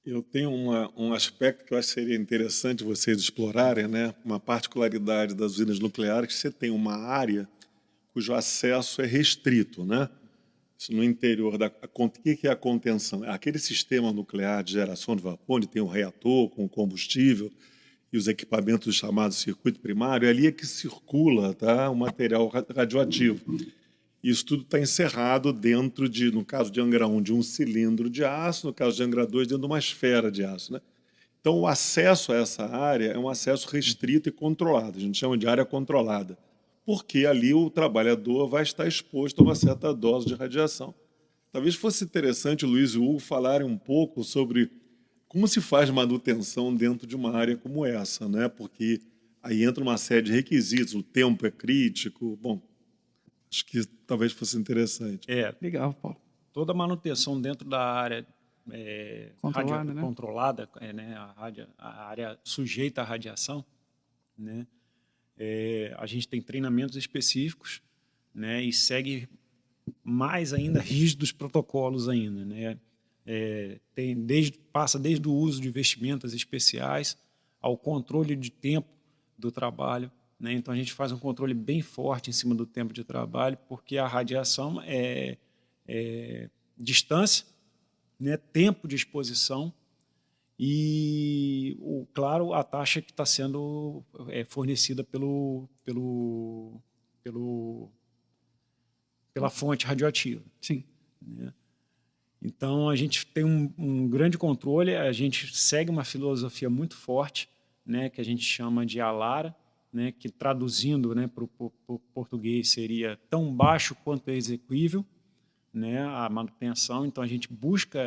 Eu tenho um aspecto que eu acho que seria interessante vocês explorarem, né? Uma particularidade das usinas nucleares, que você tem uma área cujo acesso é restrito, né? Isso no interior o que é a contenção? É aquele sistema nuclear de geração de vapor, onde tem o reator com combustível e os equipamentos chamados circuito primário, ali é que circula, tá, o material radioativo. Isso tudo está encerrado dentro no caso de Angra 1, de um cilindro de aço, no caso de Angra 2, dentro de uma esfera de aço, né? Então, o acesso a essa área é um acesso restrito e controlado, a gente chama de área controlada, porque ali o trabalhador vai estar exposto a uma certa dose de radiação. Talvez fosse interessante o Luiz e o Hugo falarem um pouco sobre como se faz manutenção dentro de uma área como essa, né? Porque aí entra uma série de requisitos, o tempo é crítico. Bom, acho que talvez fosse interessante. Legal, Paulo. Toda manutenção dentro da área Controlada, né? controlada, né? A área sujeita à radiação, né? A gente tem treinamentos específicos, né? E segue mais ainda rígidos protocolos ainda, né? Passa desde o uso de vestimentas especiais ao controle de tempo do trabalho, né? Então a gente faz um controle bem forte em cima do tempo de trabalho, porque a radiação é distância, né? Tempo de exposição e, claro, a taxa que está sendo fornecida pela fonte radioativa. Sim. Né? Então, a gente tem um grande controle, a gente segue uma filosofia muito forte, né, que a gente chama de ALARA, né, que traduzindo, né, para o português seria tão baixo quanto é exequível, né, a manutenção. Então, a gente busca,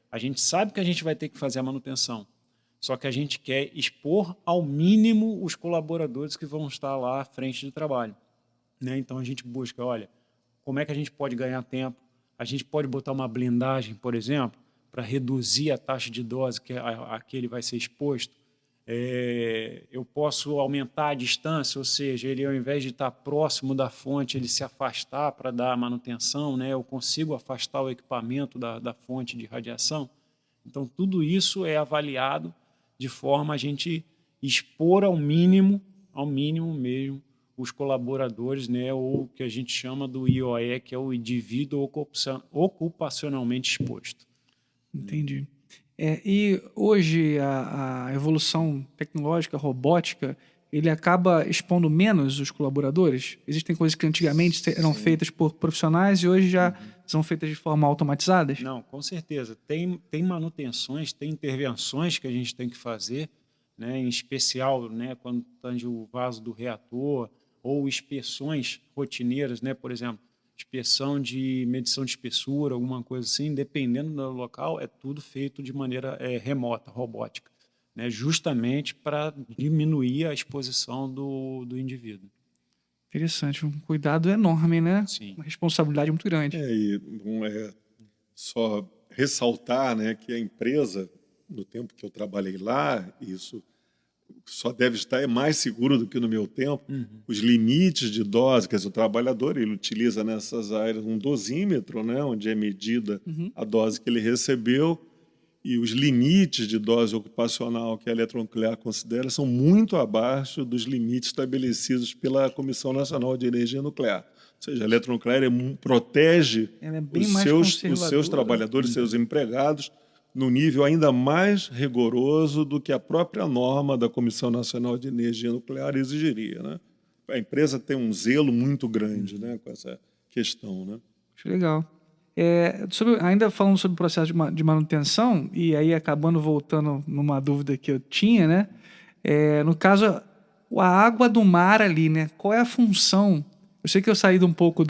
a gente sabe que a gente vai ter que fazer a manutenção, só que a gente quer expor ao mínimo os colaboradores que vão estar lá à frente de trabalho. Né? Então, a gente busca, olha, como é que a gente pode ganhar tempo? A gente pode botar uma blindagem, por exemplo, para reduzir a taxa de dose a que ele vai ser exposto. Eu posso aumentar a distância, ou seja, ele ao invés de estar próximo da fonte, ele se afastar para dar a manutenção, né? Eu consigo afastar o equipamento da fonte de radiação. Então, tudo isso é avaliado de forma a gente expor ao mínimo mesmo, os colaboradores, né, ou o que a gente chama do IOE, que é o indivíduo ocupacionalmente exposto. Entendi. E hoje a evolução tecnológica, robótica, ele acaba expondo menos os colaboradores? Existem coisas que antigamente eram feitas por profissionais e hoje já são feitas de forma automatizadas? Não, com certeza. Tem manutenções, tem intervenções que a gente tem que fazer, né, em especial, né, quando tange o vaso do reator, ou inspeções rotineiras, né, por exemplo, inspeção de medição de espessura, alguma coisa assim, dependendo do local, é tudo feito de maneira remota, robótica, né, justamente para diminuir a exposição do indivíduo. Interessante, um cuidado enorme, né? Sim. Uma responsabilidade muito grande. Só ressaltar, né, que a empresa, no tempo que eu trabalhei lá, isso só deve estar mais seguro do que no meu tempo, os limites de dose, quer dizer, o trabalhador ele utiliza nessas áreas um dosímetro, né, onde é medida a dose que ele recebeu, e os limites de dose ocupacional que a eletronuclear considera são muito abaixo dos limites estabelecidos pela Comissão Nacional de Energia Nuclear. Ou seja, a eletronuclear protege Ela é bem os mais seus conservadora. trabalhadores, seus empregados, no nível ainda mais rigoroso do que a própria norma da Comissão Nacional de Energia Nuclear exigiria, né? A empresa tem um zelo muito grande, né, com essa questão, né? Acho legal. Ainda falando sobre o processo de manutenção, e aí acabando voltando numa dúvida que eu tinha, né? No caso, a água do mar ali, né? Qual é a função? Eu sei que eu saí de um pouco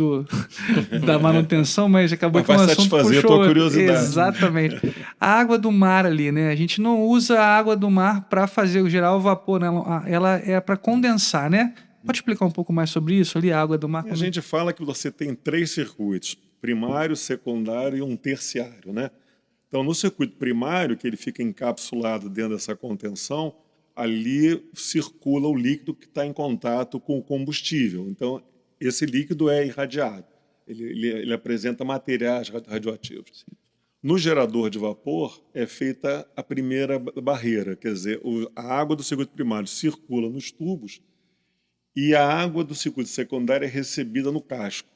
da manutenção, mas acabou Mas que um vai assunto satisfazer a puxou tua outro. curiosidade. Exatamente. A água do mar ali, né? A gente não usa a água do mar para gerar o vapor, né? Ela é para condensar, né? Pode explicar um pouco mais sobre isso ali, a água do mar? A gente fala que você tem 3 circuitos, primário, secundário e um terciário, né? Então, no circuito primário, que ele fica encapsulado dentro dessa contenção, ali circula o líquido que está em contato com o combustível. Então, esse líquido é irradiado. Ele apresenta materiais radioativos. No gerador de vapor é feita a primeira barreira, quer dizer, a água do circuito primário circula nos tubos e a água do circuito secundário é recebida no casco,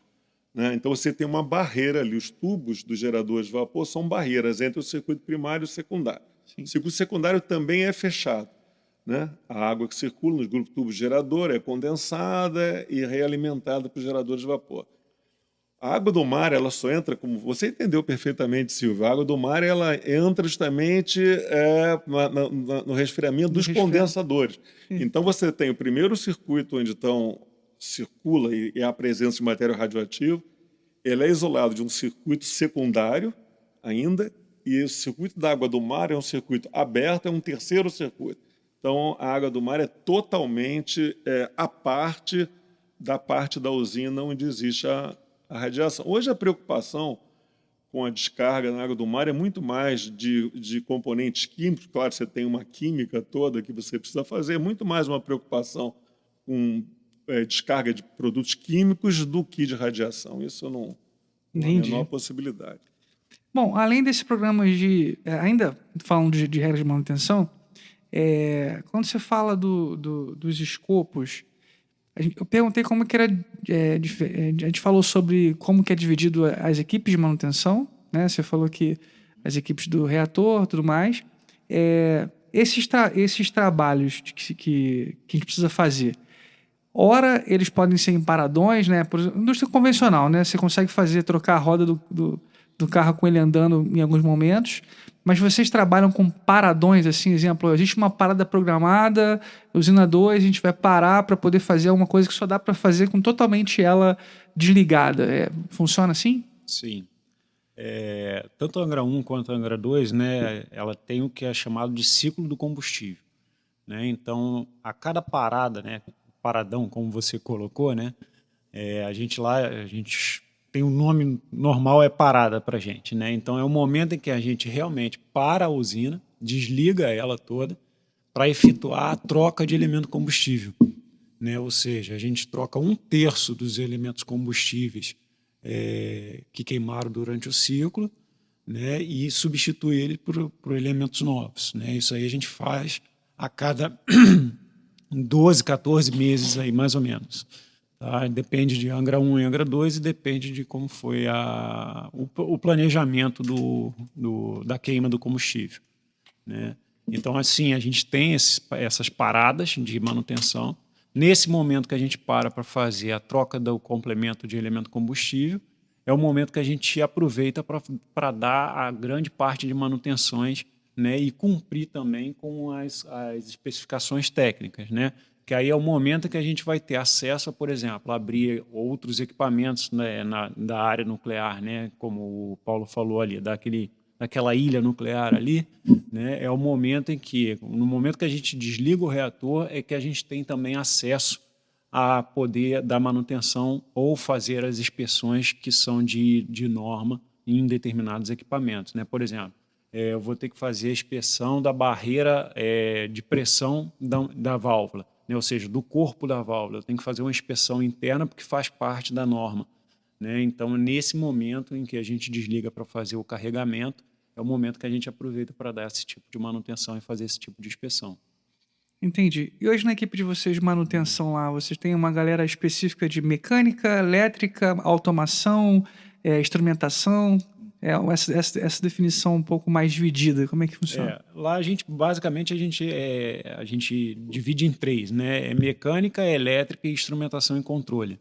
né? Então você tem uma barreira ali. Os tubos dos geradores de vapor são barreiras entre o circuito primário e o secundário. Sim. O circuito secundário também é fechado, né? A água que circula nos grupos tubos gerador é condensada e realimentada para os geradores de vapor. A água do mar, ela só entra, como você entendeu perfeitamente, Silvio, a água do mar ela entra justamente no resfriamento dos condensadores. Então você tem o primeiro circuito onde circula e há a presença de matéria radioativa, ele é isolado de um circuito secundário ainda, e o circuito da água do mar é um circuito aberto, é um terceiro circuito. Então a água do mar é totalmente à parte da usina onde existe a radiação. Hoje a preocupação com a descarga na água do mar é muito mais de componentes químicos. Claro, você tem uma química toda que você precisa fazer, é muito mais uma preocupação com descarga de produtos químicos do que de radiação. Isso não é a menor possibilidade. Bom, além desse programa ainda falando de regras de manutenção, quando você fala dos escopos, eu perguntei como que era. A gente falou sobre como que é dividido as equipes de manutenção, né? Você falou que as equipes do reator, tudo mais. Esses trabalhos que a gente precisa fazer, ora eles podem ser em paradões, né? Por exemplo, indústria convencional, né? Você consegue trocar a roda do carro com ele andando em alguns momentos. Mas vocês trabalham com paradões, assim, exemplo, existe uma parada programada, usina 2, a gente vai parar para poder fazer alguma coisa que só dá para fazer com totalmente ela desligada. Funciona assim? Sim. Tanto a Angra 1 quanto a Angra 2, né, ela tem o que é chamado de ciclo do combustível, né? Então, a cada parada, né, paradão, como você colocou, né, a gente tem um nome normal, é parada para a gente, né? Então é o momento em que a gente realmente para a usina, desliga ela toda para efetuar a troca de elemento combustível, né? Ou seja, a gente troca 1/3 dos elementos combustíveis que queimaram durante o ciclo, né? E substitui ele por elementos novos, né? Isso aí a gente faz a cada 12, 14 meses aí, mais ou menos. Tá? Depende de Angra 1 e Angra 2 e depende de como foi o planejamento da queima do combustível, né? Então, assim, a gente tem essas paradas de manutenção. Nesse momento que a gente para fazer a troca do complemento de elemento combustível, é o momento que a gente aproveita para dar a grande parte de manutenções né, e cumprir também com as especificações técnicas, né? Que aí é o momento que a gente vai ter acesso a, por exemplo, abrir outros equipamentos, né, da área nuclear, né? Como o Paulo falou ali, daquela ilha nuclear ali, né? É o momento em que, no momento que a gente desliga o reator, é que a gente tem também acesso a poder dar manutenção ou fazer as inspeções que são de norma em determinados equipamentos, né? Por exemplo, eu vou ter que fazer a inspeção da barreira de pressão da válvula, né? Ou seja, do corpo da válvula. Eu tenho que fazer uma inspeção interna porque faz parte da norma, né? Então, nesse momento em que a gente desliga para fazer o carregamento, é o momento que a gente aproveita para dar esse tipo de manutenção e fazer esse tipo de inspeção. Entendi. E hoje na equipe de vocês de manutenção lá, vocês têm uma galera específica de mecânica, elétrica, automação, instrumentação? Essa definição um pouco mais dividida, como é que funciona? Lá a gente, basicamente, a gente divide em três, né? É mecânica, elétrica e instrumentação e controle,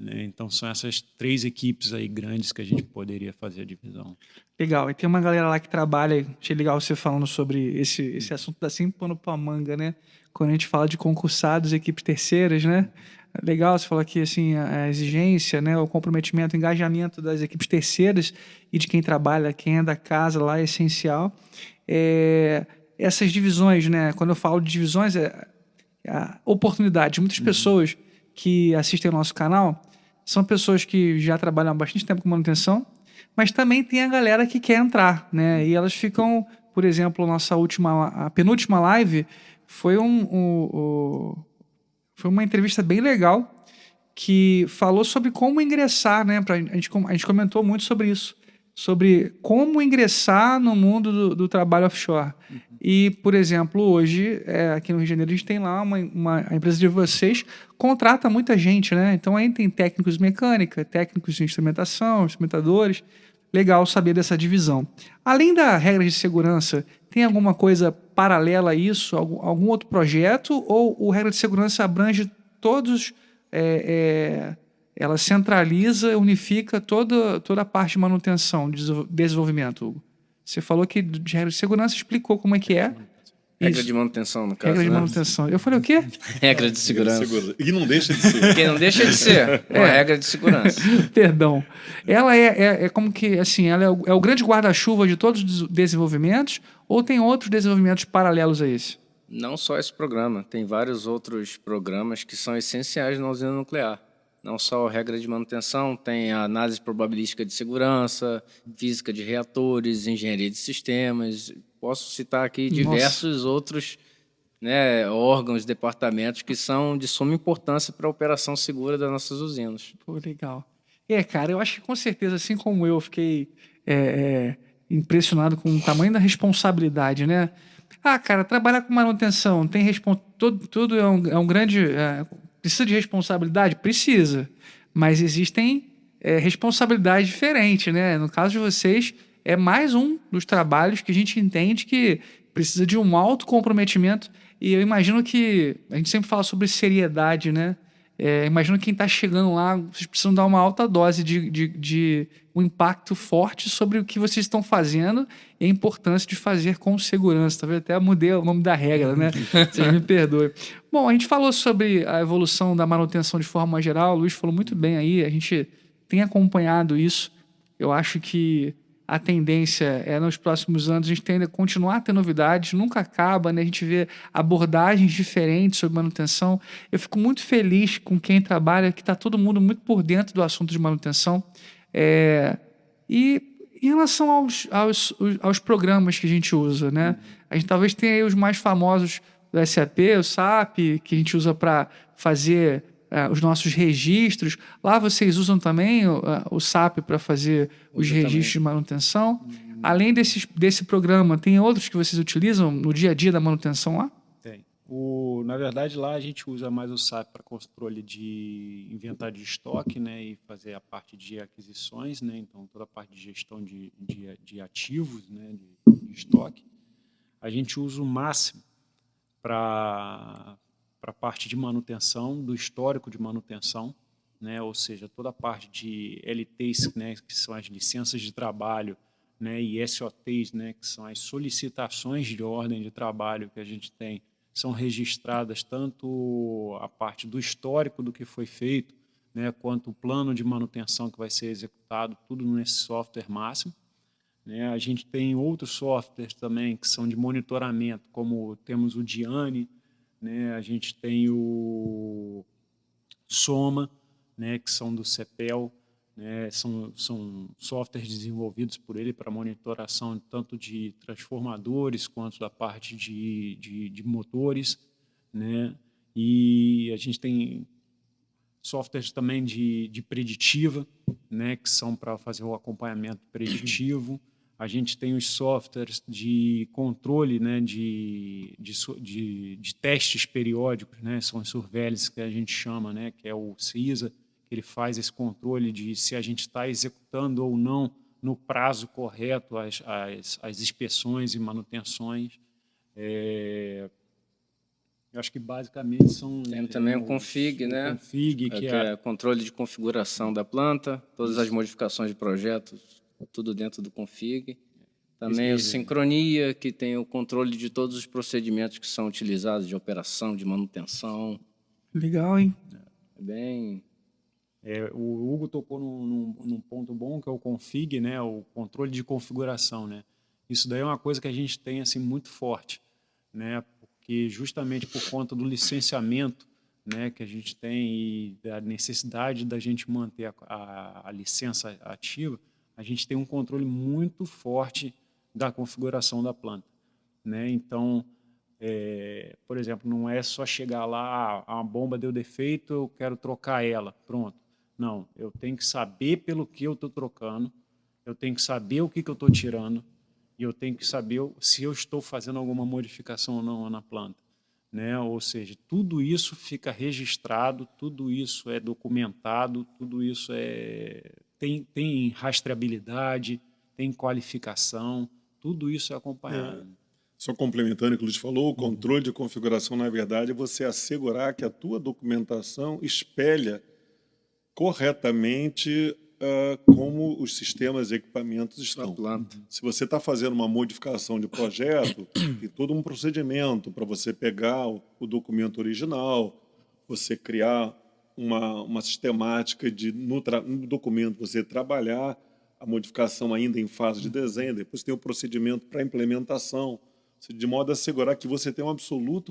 né? Então são essas três equipes aí grandes que a gente poderia fazer a divisão. Legal. E tem uma galera lá que trabalha, achei legal você falando sobre esse assunto, dá sempre pano pra manga, né? Quando a gente fala de concursados, equipes terceiras, né? Legal, você falou aqui, assim, a exigência, né? O comprometimento, o engajamento das equipes terceiras e de quem trabalha, quem é da casa lá, é essencial. Essas divisões, né? Quando eu falo de divisões, a oportunidade. Muitas pessoas que assistem ao nosso canal são pessoas que já trabalham há bastante tempo com manutenção, mas também tem a galera que quer entrar, né? E elas ficam, por exemplo, a penúltima live foi foi uma entrevista bem legal que falou sobre como ingressar, né? A gente comentou muito sobre isso, sobre como ingressar no mundo do trabalho offshore. E, por exemplo, hoje, aqui no Rio de Janeiro, a gente tem lá a empresa de vocês contrata muita gente, né? Então aí tem técnicos de mecânica, técnicos de instrumentação, instrumentadores. Legal saber dessa divisão. Além da regra de segurança, tem alguma coisa paralela a isso? Algum outro projeto? Ou o regra de segurança abrange todos, ela centraliza, unifica toda a parte de manutenção, de desenvolvimento, Hugo? Você falou que de regra de segurança, explicou como é que é. Regra Isso. de manutenção, no caso, Regra de né? manutenção. Eu falei o quê? Regra de segurança. E não deixa de ser. Que não deixa de ser uma regra de segurança. Perdão. Ela é como que, assim, ela é o grande guarda-chuva de todos os desenvolvimentos ou tem outros desenvolvimentos paralelos a esse? Não só esse programa, tem vários outros programas que são essenciais na usina nuclear. Não só a regra de manutenção, tem a análise probabilística de segurança, física de reatores, engenharia de sistemas. Posso citar aqui diversos outros, né, órgãos, departamentos que são de suma importância para a operação segura das nossas usinas. Pô, legal. Cara, eu acho que com certeza, assim como eu, fiquei impressionado com o tamanho da responsabilidade, né? Ah, cara, trabalhar com manutenção, tem tudo é um grande... precisa de responsabilidade? Precisa. Mas existem responsabilidades diferentes, né? No caso de vocês, é mais um dos trabalhos que a gente entende que precisa de um alto comprometimento. E eu imagino que... A gente sempre fala sobre seriedade, né? Imagino quem está chegando lá, vocês precisam dar uma alta dose de um impacto forte sobre o que vocês estão fazendo e a importância de fazer com segurança. Tá vendo? Até mudei o nome da regra, né? Vocês me perdoem. Bom, a gente falou sobre a evolução da manutenção de forma geral, o Luiz falou muito bem aí, a gente tem acompanhado isso. Eu acho que a tendência nos próximos anos, a gente tende a continuar a ter novidades, nunca acaba, né? A gente vê abordagens diferentes sobre manutenção. Eu fico muito feliz com quem trabalha, que está todo mundo muito por dentro do assunto de manutenção. E em relação aos programas que a gente usa, né? A gente talvez tenha aí os mais famosos do SAP, o SAP, que a gente usa para fazer os nossos registros. Lá vocês usam também o SAP para fazer os registros de manutenção. Além desse programa, tem outros que vocês utilizam no dia a dia da manutenção lá? Tem. Na verdade, lá a gente usa mais o SAP para controle de inventário de estoque, né, e fazer a parte de aquisições, né, então toda a parte de gestão de ativos, né, de estoque. A gente usa o Máximo para a parte de manutenção, do histórico de manutenção, né, ou seja, toda a parte de LTs, né, que são as licenças de trabalho, né, e SOTs, né, que são as solicitações de ordem de trabalho que a gente tem, são registradas tanto a parte do histórico do que foi feito, né, quanto o plano de manutenção que vai ser executado, tudo nesse software máximo. Né? A gente tem outros softwares também que são de monitoramento, como temos o Diane, né? A gente tem o Soma, né? Que são do CEPEL, né? São softwares desenvolvidos por ele para monitoração tanto de transformadores quanto da parte de motores, né? E a gente tem softwares também de preditiva, né, que são para fazer o acompanhamento preditivo. A gente tem os softwares de controle, né, de testes periódicos, né, são as surveillance que a gente chama, né, que é o CISA, que ele faz esse controle de se a gente está executando ou não no prazo correto as inspeções e manutenções. Eu acho que basicamente são... Tem também o config, né? Config, que é controle de configuração da planta, todas as modificações de projetos, tudo dentro do config. Também a sincronia, que tem o controle de todos os procedimentos que são utilizados de operação, de manutenção. Legal, hein? É bem... o Hugo tocou num ponto bom, que é o config, né? O controle de configuração, né? Isso daí é uma coisa que a gente tem assim, muito forte, né? Porque justamente por conta do licenciamento, né, que a gente tem e da necessidade da gente manter a licença ativa, a gente tem um controle muito forte da configuração da planta, né? Então, por exemplo, não é só chegar lá, a bomba deu defeito, eu quero trocar ela, pronto. Não, eu tenho que saber pelo que eu estou trocando, eu tenho que saber o que eu estou tirando, e eu tenho que saber se eu estou fazendo alguma modificação ou não na planta, né? Ou seja, tudo isso fica registrado, tudo isso é documentado, tudo isso tem rastreabilidade, tem qualificação, tudo isso é acompanhado. Só complementando o que o Luiz falou, o controle de configuração, na verdade, é você assegurar que a tua documentação espelha corretamente como os sistemas e equipamentos estão. planta. Se você está fazendo uma modificação de projeto, tem todo um procedimento para você pegar o documento original, você criar uma sistemática de, no documento, você trabalhar a modificação ainda em fase de desenho, depois tem o procedimento para implementação, de modo a assegurar que você tem um absoluto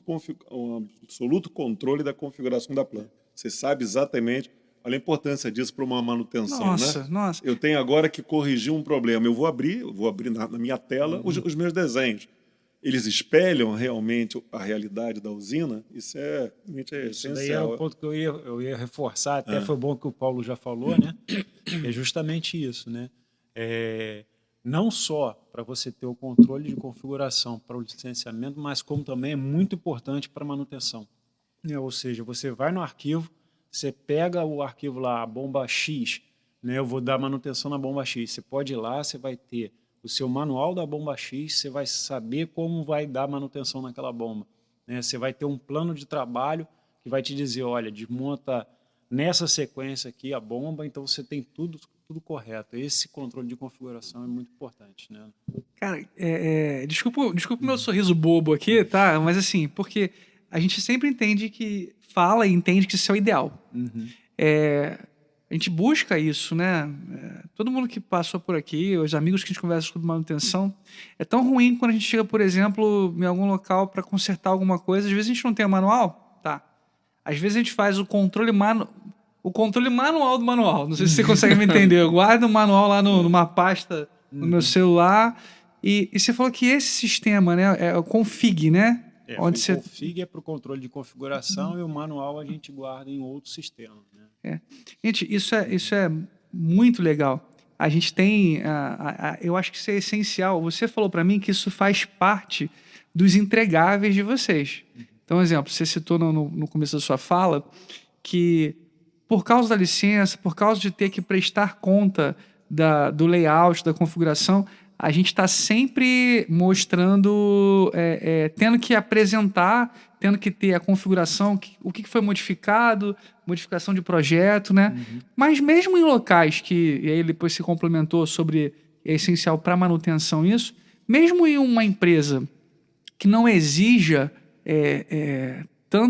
controle da configuração da planta. Você sabe exatamente... Olha a importância disso para uma manutenção, né? Nossa. Eu tenho agora que corrigir um problema. Eu vou abrir na minha tela os meus desenhos. Eles espelham realmente a realidade da usina? Isso é essencial. Isso daí é um ponto que eu ia reforçar, até foi bom que o Paulo já falou, né? É justamente isso, né? Não só para você ter o controle de configuração para o licenciamento, mas como também é muito importante para a manutenção. Ou seja, você vai no arquivo, você pega o arquivo lá, a bomba X, né? Eu vou dar manutenção na bomba X. Você pode ir lá, você vai ter o seu manual da bomba X, você vai saber como vai dar manutenção naquela bomba, né? Você vai ter um plano de trabalho que vai te dizer, olha, desmonta nessa sequência aqui a bomba, então você tem tudo correto. Esse controle de configuração é muito importante, né? Cara, desculpa o meu sorriso bobo aqui, tá? Mas assim, porque a gente sempre entende que fala e entende que isso é o ideal. A gente busca isso, né? Todo mundo que passou por aqui, os amigos que a gente conversa sobre manutenção, é tão ruim quando a gente chega, por exemplo, em algum local para consertar alguma coisa. Às vezes a gente não tem o manual, tá? Às vezes a gente faz o controle manual do manual. Não sei se você consegue me entender. Eu guardo o manual lá numa pasta no meu celular. E você falou que esse sistema, né, é o config, né? O config é para o controle de configuração e o manual a gente guarda em outro sistema, né? Gente, isso é muito legal. A gente tem... eu acho que isso é essencial. Você falou para mim que isso faz parte dos entregáveis de vocês. Então, exemplo, você citou no começo da sua fala que por causa da licença, por causa de ter que prestar conta do layout, da configuração, a gente está sempre mostrando, tendo que apresentar, tendo que ter a configuração, o que foi modificado, modificação de projeto, né? Mas mesmo em locais e aí depois se complementou sobre é essencial para manutenção isso, mesmo em uma empresa que não exija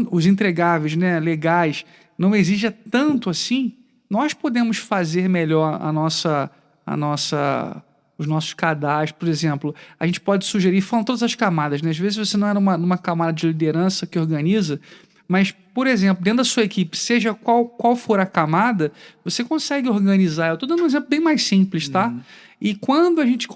os entregáveis, né, legais, não exija tanto assim, nós podemos fazer melhor os nossos cadastros. Por exemplo, a gente pode sugerir, falando todas as camadas, né? Às vezes você não é numa camada de liderança que organiza, mas, por exemplo, dentro da sua equipe, seja qual for a camada, você consegue organizar. Eu estou dando um exemplo bem mais simples, tá? E quando a gente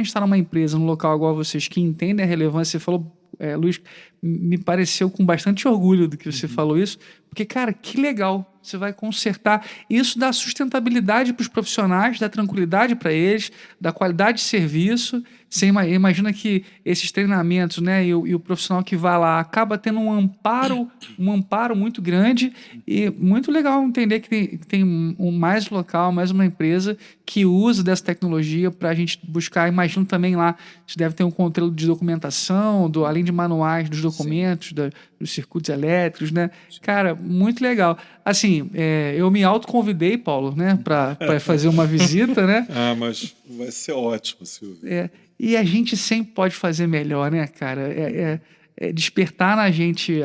está numa empresa, num local igual a vocês, que entendem a relevância, você falou, Luiz, me pareceu com bastante orgulho do que você falou isso, porque, cara, que legal, você vai consertar. Isso dá sustentabilidade para os profissionais, dá tranquilidade para eles, dá qualidade de serviço. Você imagina que esses treinamentos, né, e o profissional que vai lá acaba tendo um amparo muito grande, e muito legal entender que tem mais local, mais uma empresa que usa dessa tecnologia para a gente buscar. Imagino também lá, você deve ter um controle de documentação, além de manuais dos documentos, dos circuitos elétricos, né? Cara, muito legal. Assim, eu me autoconvidei, Paulo, né, para fazer uma visita, né? Ah, mas vai ser ótimo, Silvio. E a gente sempre pode fazer melhor, né, cara? Despertar na gente.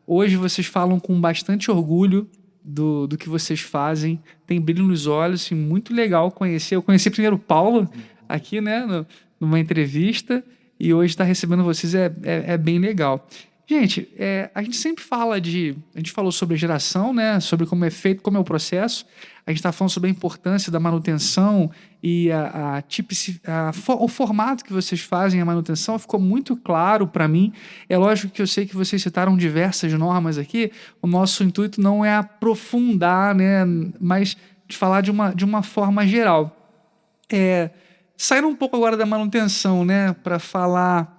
Hoje vocês falam com bastante orgulho do que vocês fazem, tem brilho nos olhos, assim, muito legal conhecer. Eu conheci primeiro o Paulo aqui, né, numa entrevista, e hoje estar recebendo vocês é bem legal. Gente, a gente sempre fala a gente falou sobre a geração, né, sobre como é feito, como é o processo. A gente está falando sobre a importância da manutenção e o formato que vocês fazem a manutenção ficou muito claro para mim. É lógico que eu sei que vocês citaram diversas normas aqui. O nosso intuito não é aprofundar, né, mas de falar de uma forma geral. Saindo um pouco agora da manutenção, né, para falar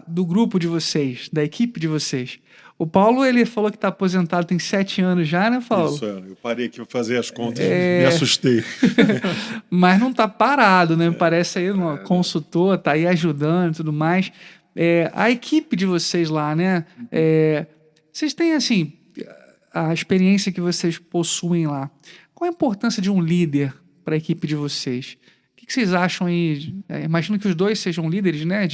do grupo de vocês, da equipe de vocês. O Paulo, ele falou que está aposentado tem 7 anos já, né, Paulo? Isso, eu parei aqui para fazer as contas, me assustei. Mas não está parado, né? Parece aí um consultor, está aí ajudando e tudo mais. A equipe de vocês lá, né? Vocês têm, assim, a experiência que vocês possuem lá. Qual a importância de um líder para a equipe de vocês? O que vocês acham aí? Imagino que os dois sejam líderes, né?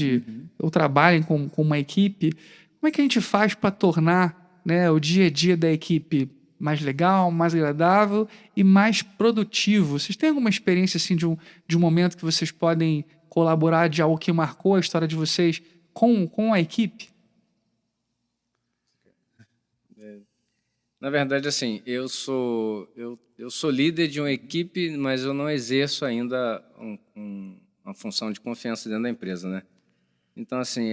Ou trabalhem com uma equipe. Como é que a gente faz para tornar, né, o dia a dia da equipe mais legal, mais agradável e mais produtivo? Vocês têm alguma experiência assim, de um momento que vocês podem colaborar, de algo que marcou a história de vocês com a equipe? Na verdade, assim, eu sou líder de uma equipe, mas eu não exerço ainda uma função de confiança dentro da empresa, né? Então, assim,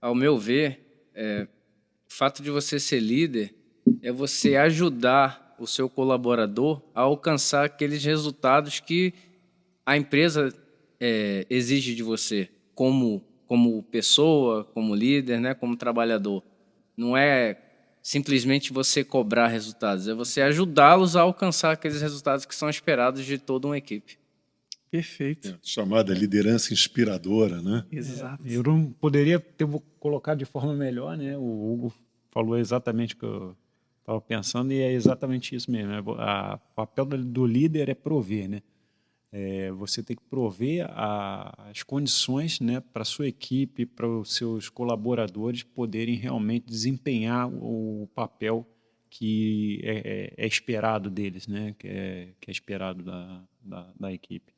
ao meu ver, o fato de você ser líder é você ajudar o seu colaborador a alcançar aqueles resultados que a empresa exige de você, como pessoa, como líder, né, como trabalhador. Não é simplesmente você cobrar resultados, é você ajudá-los a alcançar aqueles resultados que são esperados de toda uma equipe. Perfeito. Chamada liderança inspiradora, né? Exato. Eu não poderia ter colocado de forma melhor, né? O Hugo falou exatamente o que eu estava pensando e é exatamente isso mesmo. O papel do líder é prover, né? Você tem que prover as condições, né, para a sua equipe, para os seus colaboradores poderem realmente desempenhar o papel que é esperado deles, né, que é esperado da equipe.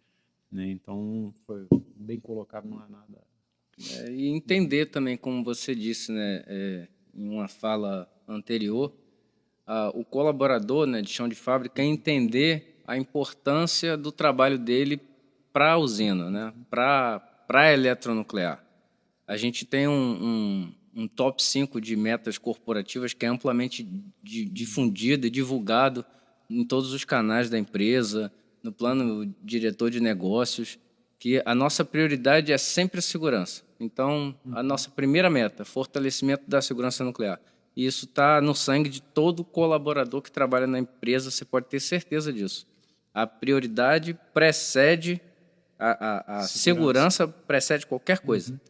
Né? Então, foi bem colocado, não é nada. E entender também, como você disse, né, em uma fala anterior, o colaborador, né, de chão de fábrica entender a importância do trabalho dele para a usina, né? Para a eletronuclear. A gente tem um top 5 de metas corporativas que é amplamente difundido e divulgado em todos os canais da empresa, no plano diretor de negócios, que a nossa prioridade é sempre a segurança. Então, a nossa primeira meta, fortalecimento da segurança nuclear. E isso está no sangue de todo colaborador que trabalha na empresa, você pode ter certeza disso. A prioridade precede, a segurança precede qualquer coisa,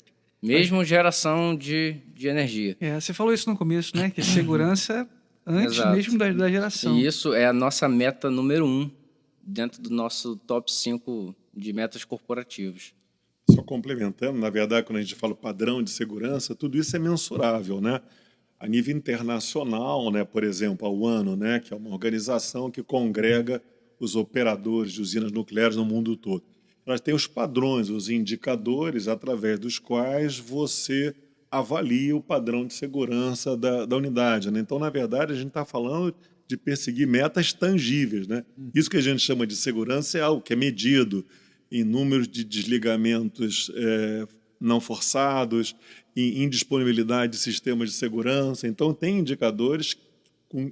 mesmo geração de energia. Você falou isso no começo, né? Que segurança antes Exato. mesmo da geração. E isso é a nossa meta número 1 dentro do nosso top 5 de metas corporativas. Só complementando, na verdade, quando a gente fala padrão de segurança, tudo isso é mensurável, né? A nível internacional, né? Por exemplo, a UANO, né? Que é uma organização que congrega os operadores de usinas nucleares no mundo todo. Ela tem os padrões, os indicadores através dos quais você avalia o padrão de segurança da unidade, né? Então, na verdade, a gente está falando de perseguir metas tangíveis, né? Isso que a gente chama de segurança é algo que é medido em números de desligamentos não forçados, em indisponibilidade de sistemas de segurança. Então, tem indicadores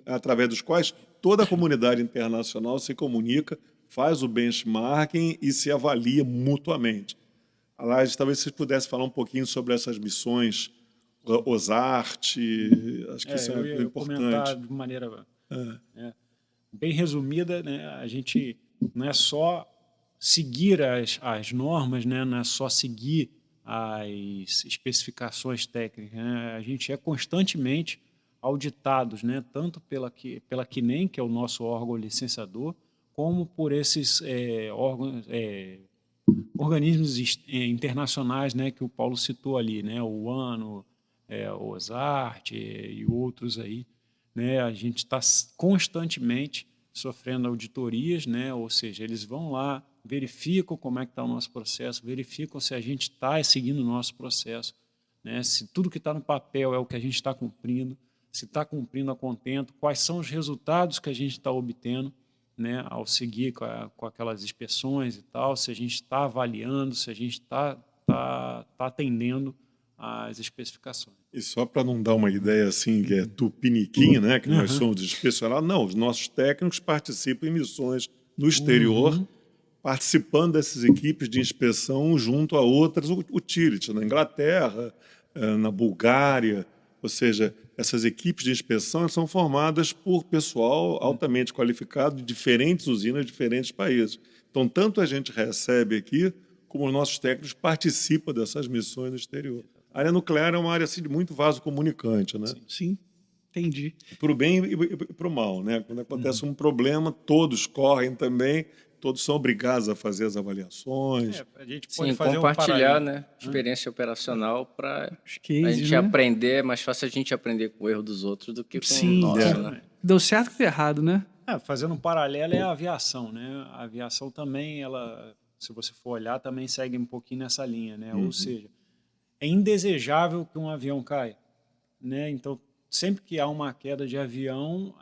através dos quais toda a comunidade internacional se comunica, faz o benchmarking e se avalia mutuamente. Aliás, talvez vocês pudessem falar um pouquinho sobre essas missões, OSART, acho que isso eu ia é comentar importante. de maneira bem resumida, né? A gente não é só seguir as normas, né? Não é só seguir as especificações técnicas, né? A gente é constantemente auditados, né? Tanto pela CNEM, que é o nosso órgão licenciador, como por esses organismos internacionais, né? Que o Paulo citou ali, né? O ANO, o OSART e outros aí, né? A gente está constantemente sofrendo auditorias, né? Ou seja, eles vão lá, verificam como é que está o nosso processo, verificam se a gente está seguindo o nosso processo, né? Se tudo que está no papel é o que a gente está cumprindo, se está cumprindo a contento, quais são os resultados que a gente está obtendo, né? Ao seguir com aquelas inspeções e tal, se a gente está avaliando, se a gente está atendendo às especificações. E só para não dar uma ideia assim, que é tupiniquim, né, que nós somos especializados, não, os nossos técnicos participam em missões no exterior, participando dessas equipes de inspeção junto a outras utilities, na Inglaterra, na Bulgária, ou seja, essas equipes de inspeção são formadas por pessoal altamente qualificado de diferentes usinas, de diferentes países. Então, tanto a gente recebe aqui, como os nossos técnicos participam dessas missões no exterior. A área nuclear é uma área assim, de muito vaso comunicante, né? Sim, entendi. Para o bem e para o mal, né? Quando acontece um problema, todos correm também, todos são obrigados a fazer as avaliações. A gente pode Sim, fazer compartilhar, um né, experiência operacional para Os a cases, gente né? aprender. É mais fácil a gente aprender com o erro dos outros do que com Sim, o nosso, né? Deu certo ou deu errado, né? fazendo um paralelo é a aviação, né? A aviação também, ela, se você for olhar, também segue um pouquinho nessa linha, né? Ou seja, é indesejável que um avião caia, né? Então, sempre que há uma queda de avião,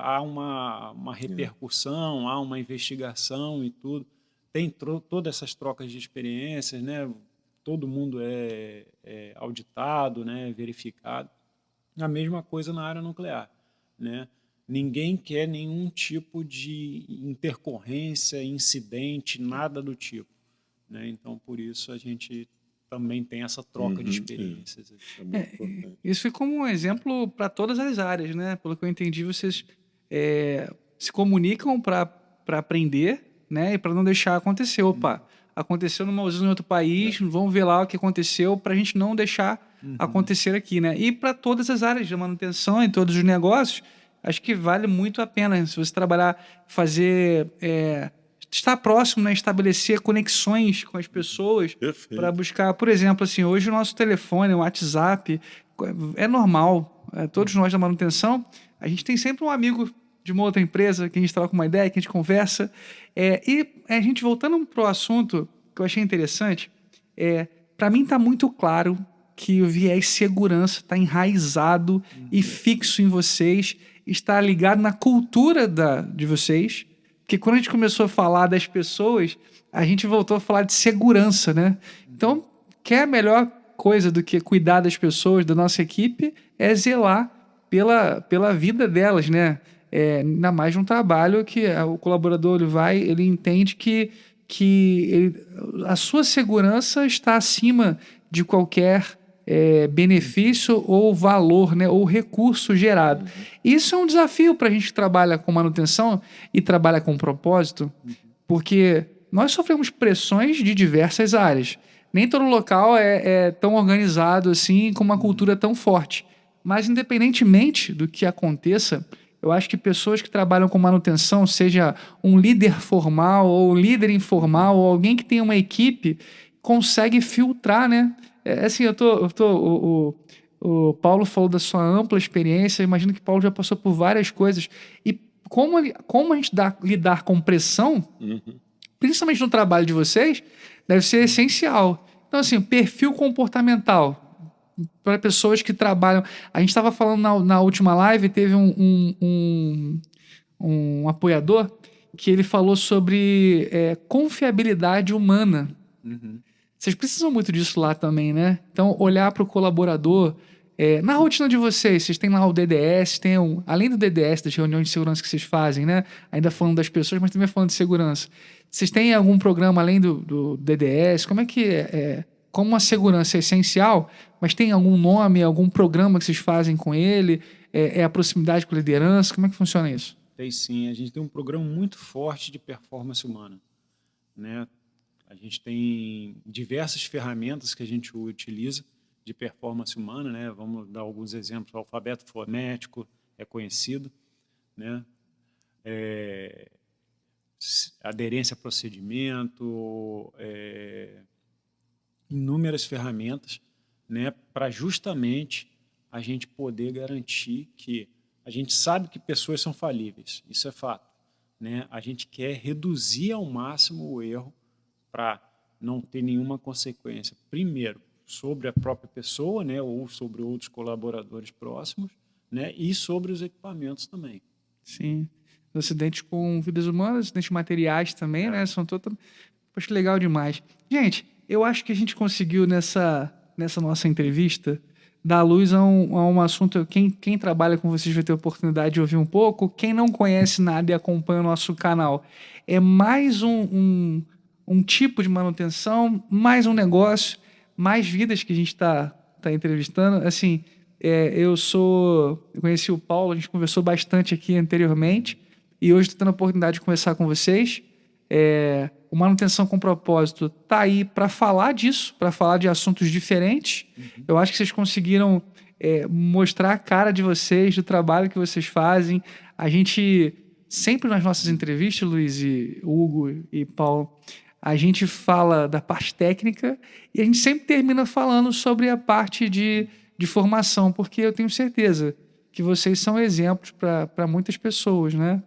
há uma repercussão, há uma investigação e tudo. Tem todas essas trocas de experiências, né? Todo mundo é auditado, né? Verificado. A mesma coisa na área nuclear, né? Ninguém quer nenhum tipo de intercorrência, incidente, nada do tipo, né? Então, por isso, a gente também tem essa troca de experiências. É muito importante. Isso fica como um exemplo para todas as áreas, né? Pelo que eu entendi, vocês se comunicam para aprender, né? E para não deixar acontecer. Opa, aconteceu numa usina em outro país, vamos ver lá o que aconteceu para a gente não deixar acontecer aqui, né? E para todas as áreas de manutenção e todos os negócios, acho que vale muito a pena se você trabalhar, fazer, estar próximo, né? Estabelecer conexões com as pessoas Perfeito. para buscar, por exemplo, assim, hoje o nosso telefone, o WhatsApp, é normal. Todos nós da manutenção, a gente tem sempre um amigo de uma outra empresa que a gente troca uma ideia, que a gente conversa. E a gente voltando para o assunto que eu achei interessante, para mim está muito claro que o viés segurança está enraizado e fixo em vocês, está ligado na cultura de vocês, porque quando a gente começou a falar das pessoas, a gente voltou a falar de segurança, né? Então, quer a melhor coisa do que cuidar das pessoas, da nossa equipe, é zelar pela vida delas, né? Ainda mais num trabalho que o colaborador ele entende que a sua segurança está acima de qualquer benefício ou valor, né, ou recurso gerado. Isso é um desafio para a gente que trabalha com manutenção e trabalha com propósito, porque nós sofremos pressões de diversas áreas. Nem todo local é tão organizado assim, com uma cultura tão forte. Mas, independentemente do que aconteça, Eu acho que pessoas que trabalham com manutenção, seja um líder formal ou um líder informal ou alguém que tem uma equipe, consegue filtrar, né? Assim, o Paulo falou da sua ampla experiência, eu imagino que o Paulo já passou por várias coisas. E como a gente lidar com pressão, principalmente no trabalho de vocês, deve ser essencial. Então, assim, perfil comportamental para pessoas que trabalham. A gente estava falando na última live, teve um apoiador que ele falou sobre confiabilidade humana. Vocês precisam muito disso lá também, né? Então, olhar para o colaborador. Na rotina de vocês têm lá o DDS, além do DDS, das reuniões de segurança que vocês fazem, né? Ainda falando das pessoas, mas também falando de segurança. Vocês têm algum programa além do DDS? Como é que como a segurança é essencial, mas tem algum nome, algum programa que vocês fazem com ele? É a proximidade com a liderança? Como é que funciona isso? Tem sim, a gente tem um programa muito forte de performance humana, né? A gente tem diversas ferramentas que a gente utiliza de performance humana, né? Vamos dar alguns exemplos. O alfabeto fonético é conhecido, né? Aderência a procedimento, inúmeras ferramentas, né? Para justamente a gente poder garantir que a gente sabe que pessoas são falíveis, isso é fato, né? A gente quer reduzir ao máximo o erro para não ter nenhuma consequência, primeiro, sobre a própria pessoa, né, ou sobre outros colaboradores próximos, né, e sobre os equipamentos também. Sim. Acidentes com vidas humanas, acidentes materiais também, né? São todos. Acho legal demais. Gente, eu acho que a gente conseguiu nessa nossa entrevista dar luz a um assunto. Quem trabalha com vocês vai ter a oportunidade de ouvir um pouco. Quem não conhece nada e acompanha o nosso canal, é mais um tipo de manutenção, mais um negócio, mais vidas que a gente está entrevistando. Assim, eu conheci o Paulo, a gente conversou bastante aqui anteriormente, e hoje estou tendo a oportunidade de conversar com vocês. O Manutenção com Propósito está aí para falar disso, para falar de assuntos diferentes. Eu acho que vocês conseguiram mostrar a cara de vocês, do trabalho que vocês fazem. A gente, sempre nas nossas entrevistas, Luiz, e Hugo e Paulo, a gente fala da parte técnica e a gente sempre termina falando sobre a parte de formação, porque eu tenho certeza que vocês são exemplos para muitas pessoas, né?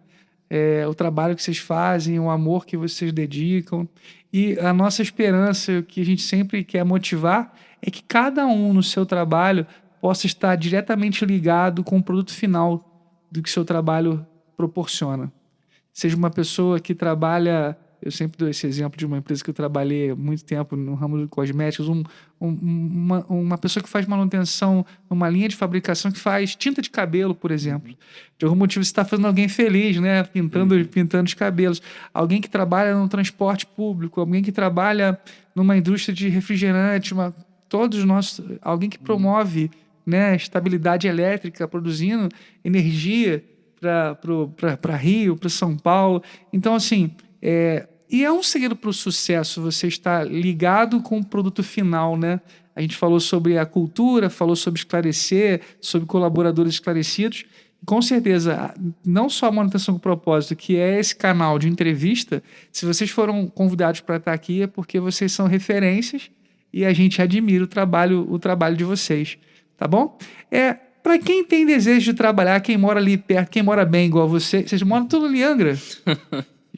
O trabalho que vocês fazem, o amor que vocês dedicam. E a nossa esperança, o que a gente sempre quer motivar, é que cada um no seu trabalho possa estar diretamente ligado com o produto final do que o seu trabalho proporciona. Seja uma pessoa que trabalha... Eu sempre dou esse exemplo de uma empresa que eu trabalhei há muito tempo no ramo de cosméticos, uma pessoa que faz manutenção numa linha de fabricação que faz tinta de cabelo, por exemplo. De algum motivo você está fazendo alguém feliz, né? Pintando os cabelos. Alguém que trabalha no transporte público, alguém que trabalha numa indústria de refrigerante, alguém que promove, né, estabilidade elétrica, produzindo energia para Rio, para São Paulo. Então, assim... E é um segredo para o sucesso você estar ligado com o produto final, né? A gente falou sobre a cultura, falou sobre esclarecer, sobre colaboradores esclarecidos. Com certeza, não só a Manutenção com Propósito, que é esse canal de entrevista, se vocês foram convidados para estar aqui é porque vocês são referências e a gente admira o trabalho de vocês, tá bom? Para quem tem desejo de trabalhar, quem mora ali perto, quem mora bem igual vocês moram tudo em Angra.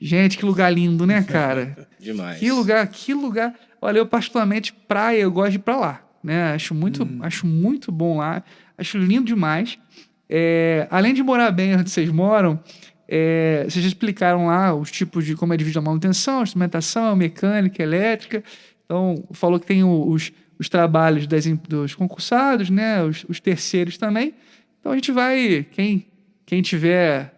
Gente, que lugar lindo, né, cara? Demais. Que lugar. Olha, eu particularmente, praia, eu gosto de ir pra lá, né? Acho muito bom lá. Acho lindo demais. Além de morar bem onde vocês moram, vocês já explicaram lá os tipos de como é dividida a manutenção, instrumentação, mecânica, elétrica. Então, falou que tem os trabalhos dos concursados, né? Os terceiros também. Então, a gente vai... Quem tiver...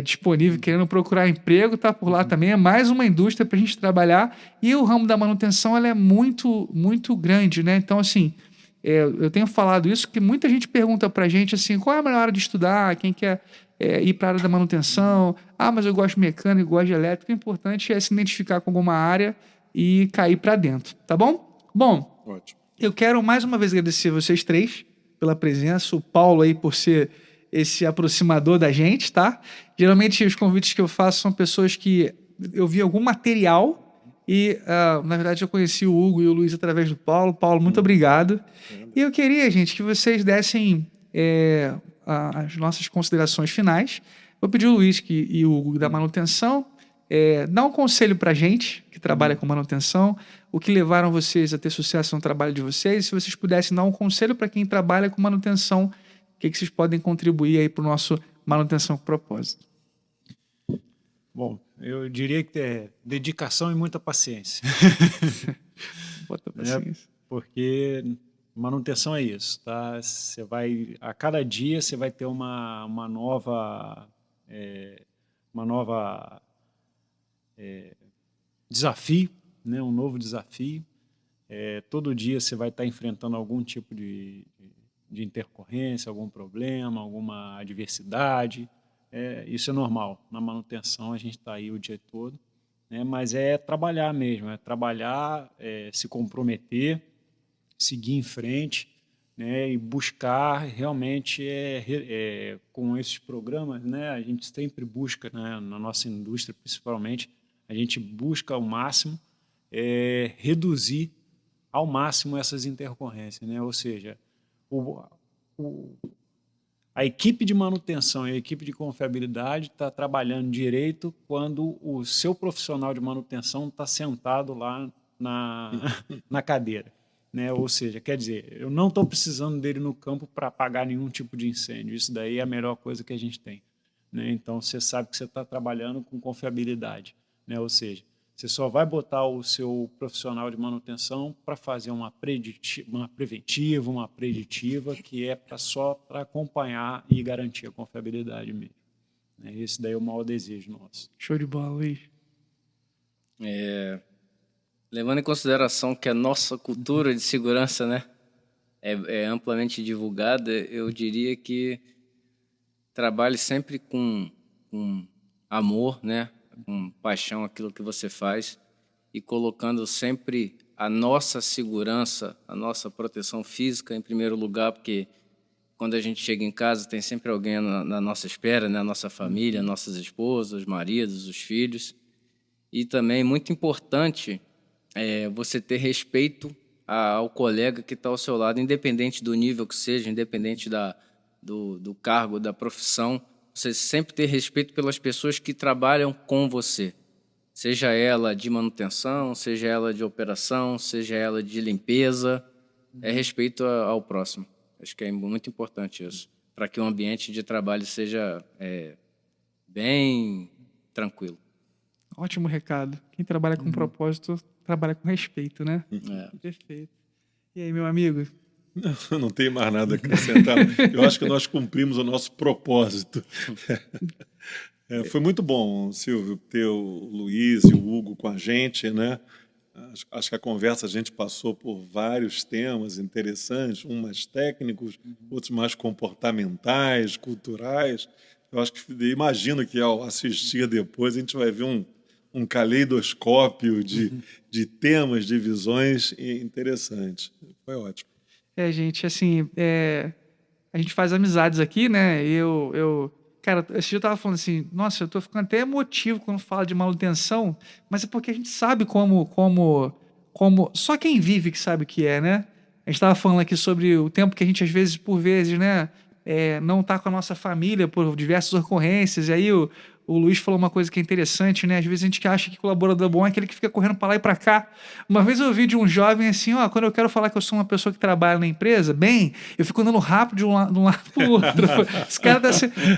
disponível, querendo procurar emprego, tá por lá também. É mais uma indústria para a gente trabalhar. E o ramo da manutenção ela é muito, muito grande, né? Então, assim, eu tenho falado isso, que muita gente pergunta para a gente assim, qual é a melhor hora de estudar, quem quer ir para a área da manutenção. Mas eu gosto de mecânica, eu gosto de elétrica. O importante é se identificar com alguma área e cair para dentro, tá bom? Bom, Ótimo. eu quero mais uma vez agradecer vocês três pela presença, o Paulo aí por ser esse aproximador da gente, tá? Geralmente os convites que eu faço são pessoas que eu vi algum material e, na verdade, eu conheci o Hugo e o Luiz através do Paulo. Paulo, muito obrigado. E eu queria, gente, que vocês dessem as nossas considerações finais. Vou pedir o Luiz e o Hugo da manutenção dar um conselho para a gente que trabalha com manutenção, o que levaram vocês a ter sucesso no trabalho de vocês. Se vocês pudessem dar um conselho para quem trabalha com manutenção, o que vocês podem contribuir aí para o nosso Manutenção com Propósito? Bom, eu diria que é dedicação e muita paciência. Bota paciência. Porque manutenção é isso, tá? Você vai, a cada dia você vai ter uma nova desafio, né? Um novo desafio. Todo dia você vai estar enfrentando algum tipo de intercorrência, algum problema, alguma adversidade. Isso é normal. Na manutenção a gente está aí o dia todo, né? Mas é trabalhar mesmo, trabalhar, se comprometer, seguir em frente, né? E buscar realmente com esses programas, né? A gente sempre busca, né? Na nossa indústria principalmente, a gente busca ao máximo reduzir ao máximo essas intercorrências, né? Ou seja, a equipe de manutenção e a equipe de confiabilidade está trabalhando direito quando o seu profissional de manutenção está sentado lá na cadeira, né? Ou seja, quer dizer, eu não estou precisando dele no campo para apagar nenhum tipo de incêndio. Isso daí é a melhor coisa que a gente tem, né? Então, você sabe que você está trabalhando com confiabilidade, né? Ou seja, você só vai botar o seu profissional de manutenção para fazer uma preventiva, uma preditiva, que é só para acompanhar e garantir a confiabilidade mesmo. Esse daí é o maior desejo nosso. Show de bola, Luiz. Levando em consideração que a nossa cultura de segurança, né, é amplamente divulgada, eu diria que trabalhe sempre com amor, né? Com paixão aquilo que você faz e colocando sempre a nossa segurança, a nossa proteção física em primeiro lugar, porque quando a gente chega em casa tem sempre alguém na nossa espera, né? A nossa família, nossas esposas, maridos, os filhos. E também muito importante você ter respeito ao colega que está ao seu lado, independente do nível que seja, independente do cargo, da profissão. Você sempre ter respeito pelas pessoas que trabalham com você, seja ela de manutenção, seja ela de operação, seja ela de limpeza, respeito ao próximo. Acho que é muito importante isso, para que o ambiente de trabalho seja bem tranquilo. Ótimo recado. Quem trabalha com propósito, trabalha com respeito, né? Perfeito. E aí, meu amigo? Não tem mais nada a acrescentar. Eu acho que nós cumprimos o nosso propósito. Foi muito bom, Silvio, ter o Luiz e o Hugo com a gente, né? Acho que a conversa a gente passou por vários temas interessantes, uns mais técnicos, outros mais comportamentais, culturais. Eu acho que imagino que ao assistir depois a gente vai ver um caleidoscópio de temas, de visões interessantes. Foi ótimo. Gente, assim, a gente faz amizades aqui, né? Cara, esse dia eu tava falando assim, nossa, eu tô ficando até emotivo quando falo de manutenção, mas é porque a gente sabe como só quem vive que sabe o que é, né? A gente tava falando aqui sobre o tempo que a gente, às vezes, por vezes, né, não tá com a nossa família por diversas ocorrências, e aí o Luiz falou uma coisa que é interessante, né? Às vezes a gente acha que colaborador bom é aquele que fica correndo para lá e para cá. Uma vez eu ouvi de um jovem assim, quando eu quero falar que eu sou uma pessoa que trabalha na empresa, eu fico andando rápido de um lado para o outro. Esse cara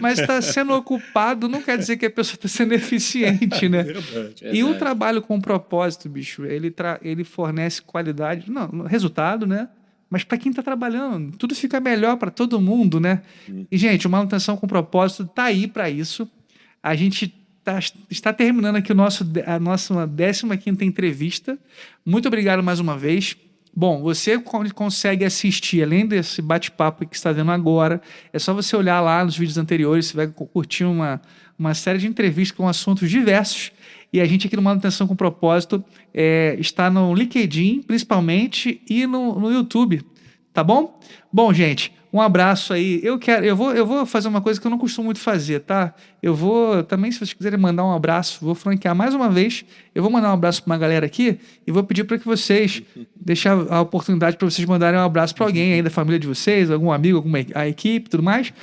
mas está sendo ocupado, não quer dizer que a pessoa está sendo eficiente, né? Verdade. E o trabalho com propósito, bicho, ele fornece qualidade, não, resultado, né? Mas para quem está trabalhando, tudo fica melhor para todo mundo, né? E, gente, o Manutenção com Propósito está aí para isso. A gente está terminando aqui a nossa 15ª entrevista. Muito obrigado mais uma vez. Bom, você consegue assistir, além desse bate-papo que está vendo agora, é só você olhar lá nos vídeos anteriores, você vai curtir uma série de entrevistas com assuntos diversos. E a gente aqui no Manutenção com Propósito está no LinkedIn, principalmente, e no YouTube. Tá bom? Bom, gente, um abraço aí. Eu vou fazer uma coisa que eu não costumo muito fazer, tá? Eu vou também, se vocês quiserem mandar um abraço, vou franquear mais uma vez. Eu vou mandar um abraço para uma galera aqui e vou pedir para que vocês deixar a oportunidade para vocês mandarem um abraço para alguém aí da família de vocês, algum amigo, a equipe, tudo mais.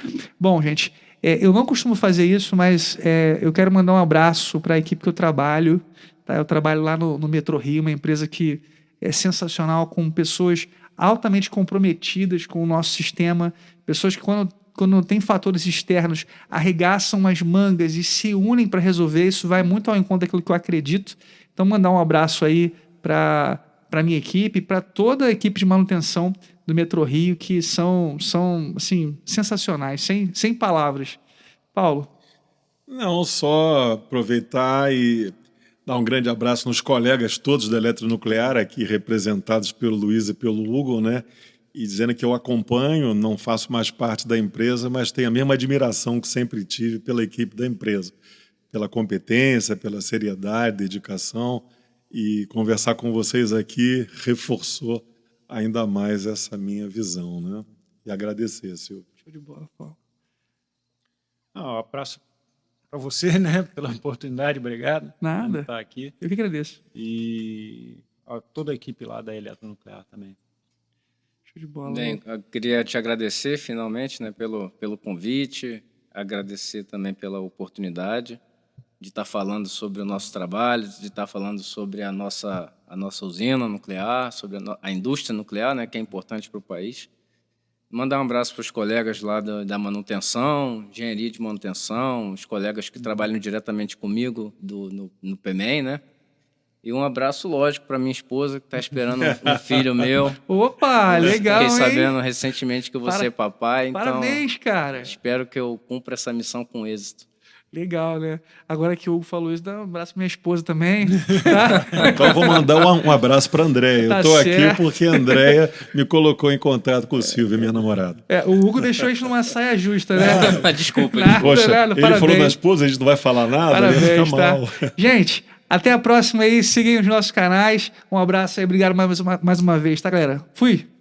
Bom, gente, eu não costumo fazer isso, mas eu quero mandar um abraço para a equipe que eu trabalho. Tá? Eu trabalho lá no Metrô Rio, uma empresa que é sensacional, com pessoas altamente comprometidas com o nosso sistema, pessoas que quando tem fatores externos arregaçam as mangas e se unem para resolver. Isso vai muito ao encontro daquilo que eu acredito. Então, mandar um abraço aí para a minha equipe, para toda a equipe de manutenção do Metrô Rio, que são assim, sensacionais, sem palavras. Paulo. Não, só aproveitar e dar um grande abraço nos colegas todos da Eletronuclear, aqui representados pelo Luiz e pelo Hugo, né? E dizendo que eu acompanho, não faço mais parte da empresa, mas tenho a mesma admiração que sempre tive pela equipe da empresa, pela competência, pela seriedade, dedicação, e conversar com vocês aqui reforçou ainda mais essa minha visão, né? E agradecer, Silvio. Show de bola, Paulo. Um abraço para você, né, pela oportunidade, obrigado. Nada. Por estar aqui. Eu que agradeço. E a toda a equipe lá da Eletronuclear também. Show de bola. Bem, eu queria te agradecer finalmente, né, pelo convite, agradecer também pela oportunidade de estar falando sobre o nosso trabalho, de estar falando sobre a nossa usina nuclear, sobre a indústria nuclear, né, que é importante para o país. Mandar um abraço para os colegas lá da manutenção, engenharia de manutenção, os colegas que trabalham diretamente comigo no PEMEN, né? E um abraço, lógico, para minha esposa, que está esperando um filho meu. Opa, legal, Fiquei hein? sabendo recentemente que você é papai, então Parabéns, cara. espero que eu cumpra essa missão com êxito. Legal, né? Agora que o Hugo falou isso, dá um abraço pra minha esposa também. Tá? Então eu vou mandar um abraço para a Andréia. Tá Eu estou aqui certo. porque a Andréia me colocou em contato com o Silvio, minha namorada. O Hugo deixou a gente numa saia justa, né? Desculpa. Nada, Poxa, nada, ele parabéns. falou da esposa, a gente não vai falar nada, ia Parabéns, ficar tá? mal. Gente, até a próxima aí. Sigam os nossos canais. Um abraço aí. Obrigado mais uma vez, tá, galera? Fui!